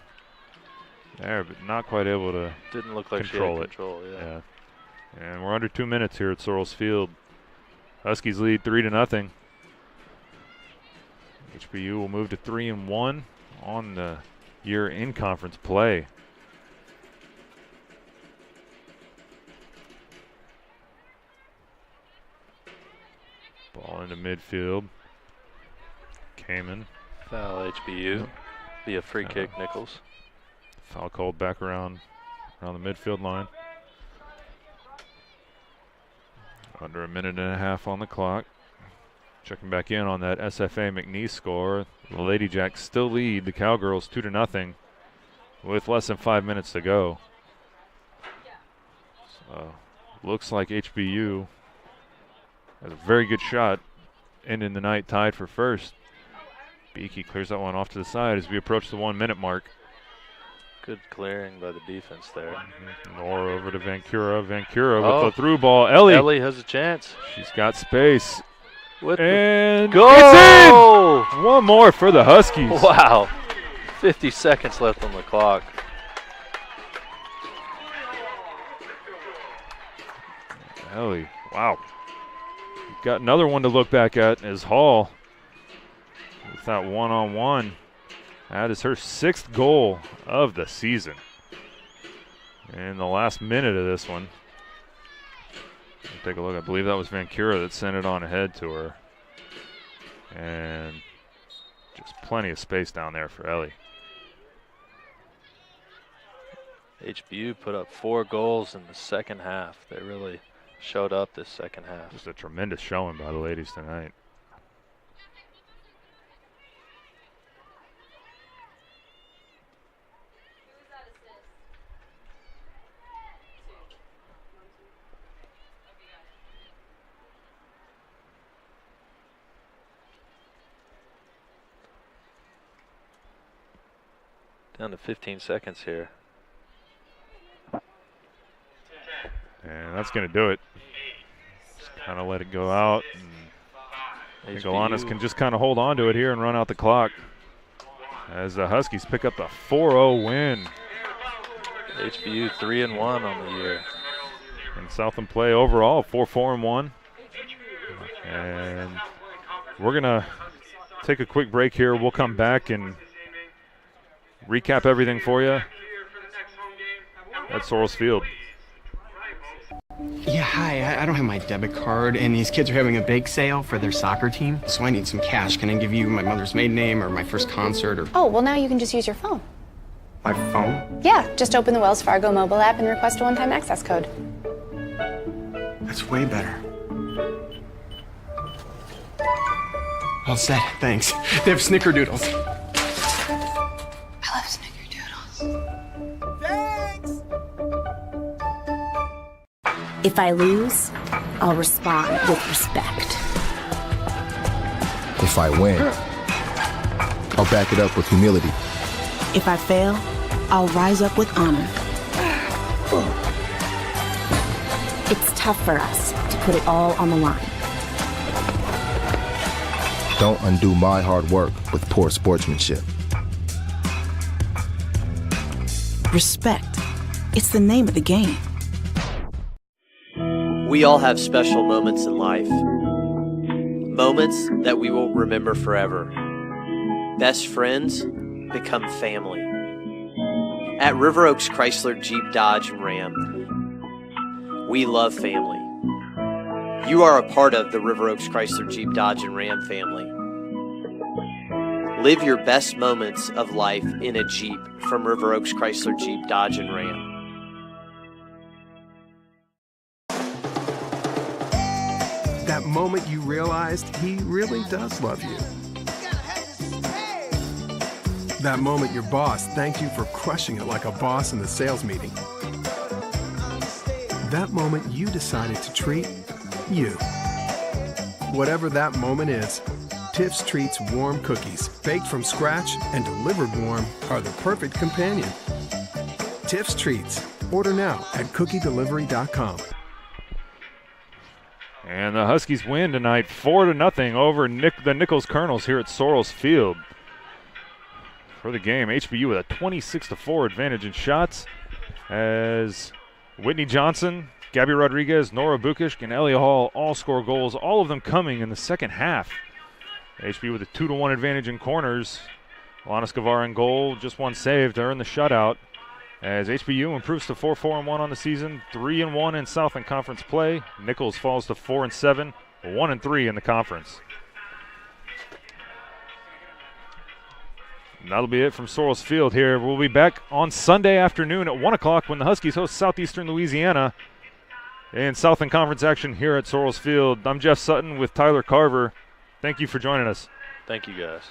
there, but not quite able to Didn't look like control she had it. Control, yeah. And we're under 2 minutes here at Sorrells Field. Huskies lead 3-0. HBU will move to 3-1 on the year in conference play. Ball into midfield. Kamen. Foul HBU. Be a free kick, Nicholls. Foul called back around the midfield line. Under 1.5 minutes on the clock. Checking back in on that SFA McNeese score. The Lady Jacks still lead the Cowgirls 2-0 with less than 5 minutes to go. So looks like HBU has a very good shot, ending the night tied for first. Beakey clears that one off to the side as we approach the 1 minute mark. Good clearing by the defense there. Noor over to Vancura. Vancura with the through ball. Ellie has a chance. She's got space. And goal! It's in! One more for the Huskies. Wow. 50 seconds left on the clock. Ellie, wow. Got another one to look back at as Hall with that one-on-one. That is her 6th goal of the season. In the last minute of this one. Take a look. I believe that was Vancura that sent it on ahead to her. And just plenty of space down there for Ellie. HBU put up 4 goals in the second half. They really showed up this second half. Just a tremendous showing by the ladies tonight. Down to 15 seconds here. And that's going to do it. Just kind of let it go out. And I think Alanis can just kind of hold on to it here and run out the clock as the Huskies pick up the 4-0 win. HBU 3-1 on the year. And Southland play overall 4-4-1. And we're going to take a quick break here. We'll come back and recap everything for you at Sorrells Field. Yeah, hi, I don't have my debit card, and these kids are having a bake sale for their soccer team, so I need some cash. Can I give you my mother's maiden name or my first concert or... Oh, well, now you can just use your phone. My phone? Yeah, just open the Wells Fargo mobile app and request a one-time access code. That's way better. All set, thanks. They have snickerdoodles. I love snickerdoodles. Thanks! If I lose, I'll respond with respect. If I win, I'll back it up with humility. If I fail, I'll rise up with honor. It's tough for us to put it all on the line. Don't undo my hard work with poor sportsmanship. Respect. It's the name of the game. We all have special moments in life. Moments that we will remember forever. Best friends become family. At River Oaks Chrysler Jeep Dodge and Ram, we love family. You are a part of the River Oaks Chrysler Jeep Dodge and Ram family. Live your best moments of life in a Jeep from River Oaks Chrysler Jeep Dodge and Ram. That moment you realized he really does love you. That moment your boss thanked you for crushing it like a boss in the sales meeting. That moment you decided to treat you. Whatever that moment is, Tiff's Treats warm cookies, baked from scratch and delivered warm, are the perfect companion. Tiff's Treats. Order now at cookiedelivery.com. And the Huskies win tonight 4-0 over the Nicholls Colonels here at Sorrells Field. For the game, HBU with a 26-4 advantage in shots as Whitney Johnson, Gabby Rodriguez, Nora Bukish, and Ellie Hall all score goals, all of them coming in the second half. HBU with a 2-1 advantage in corners. Alana Scavar in goal, just one save to earn the shutout. As HBU improves to 4-4-1 on the season, 3-1 in Southland Conference play. Nicholls falls to 4-7, 1-3 in the conference. And that'll be it from Sorrells Field here. We'll be back on Sunday afternoon at 1 o'clock when the Huskies host Southeastern Louisiana in Southland Conference action here at Sorrells Field. I'm Jeff Sutton with Tyler Carver. Thank you for joining us. Thank you, guys.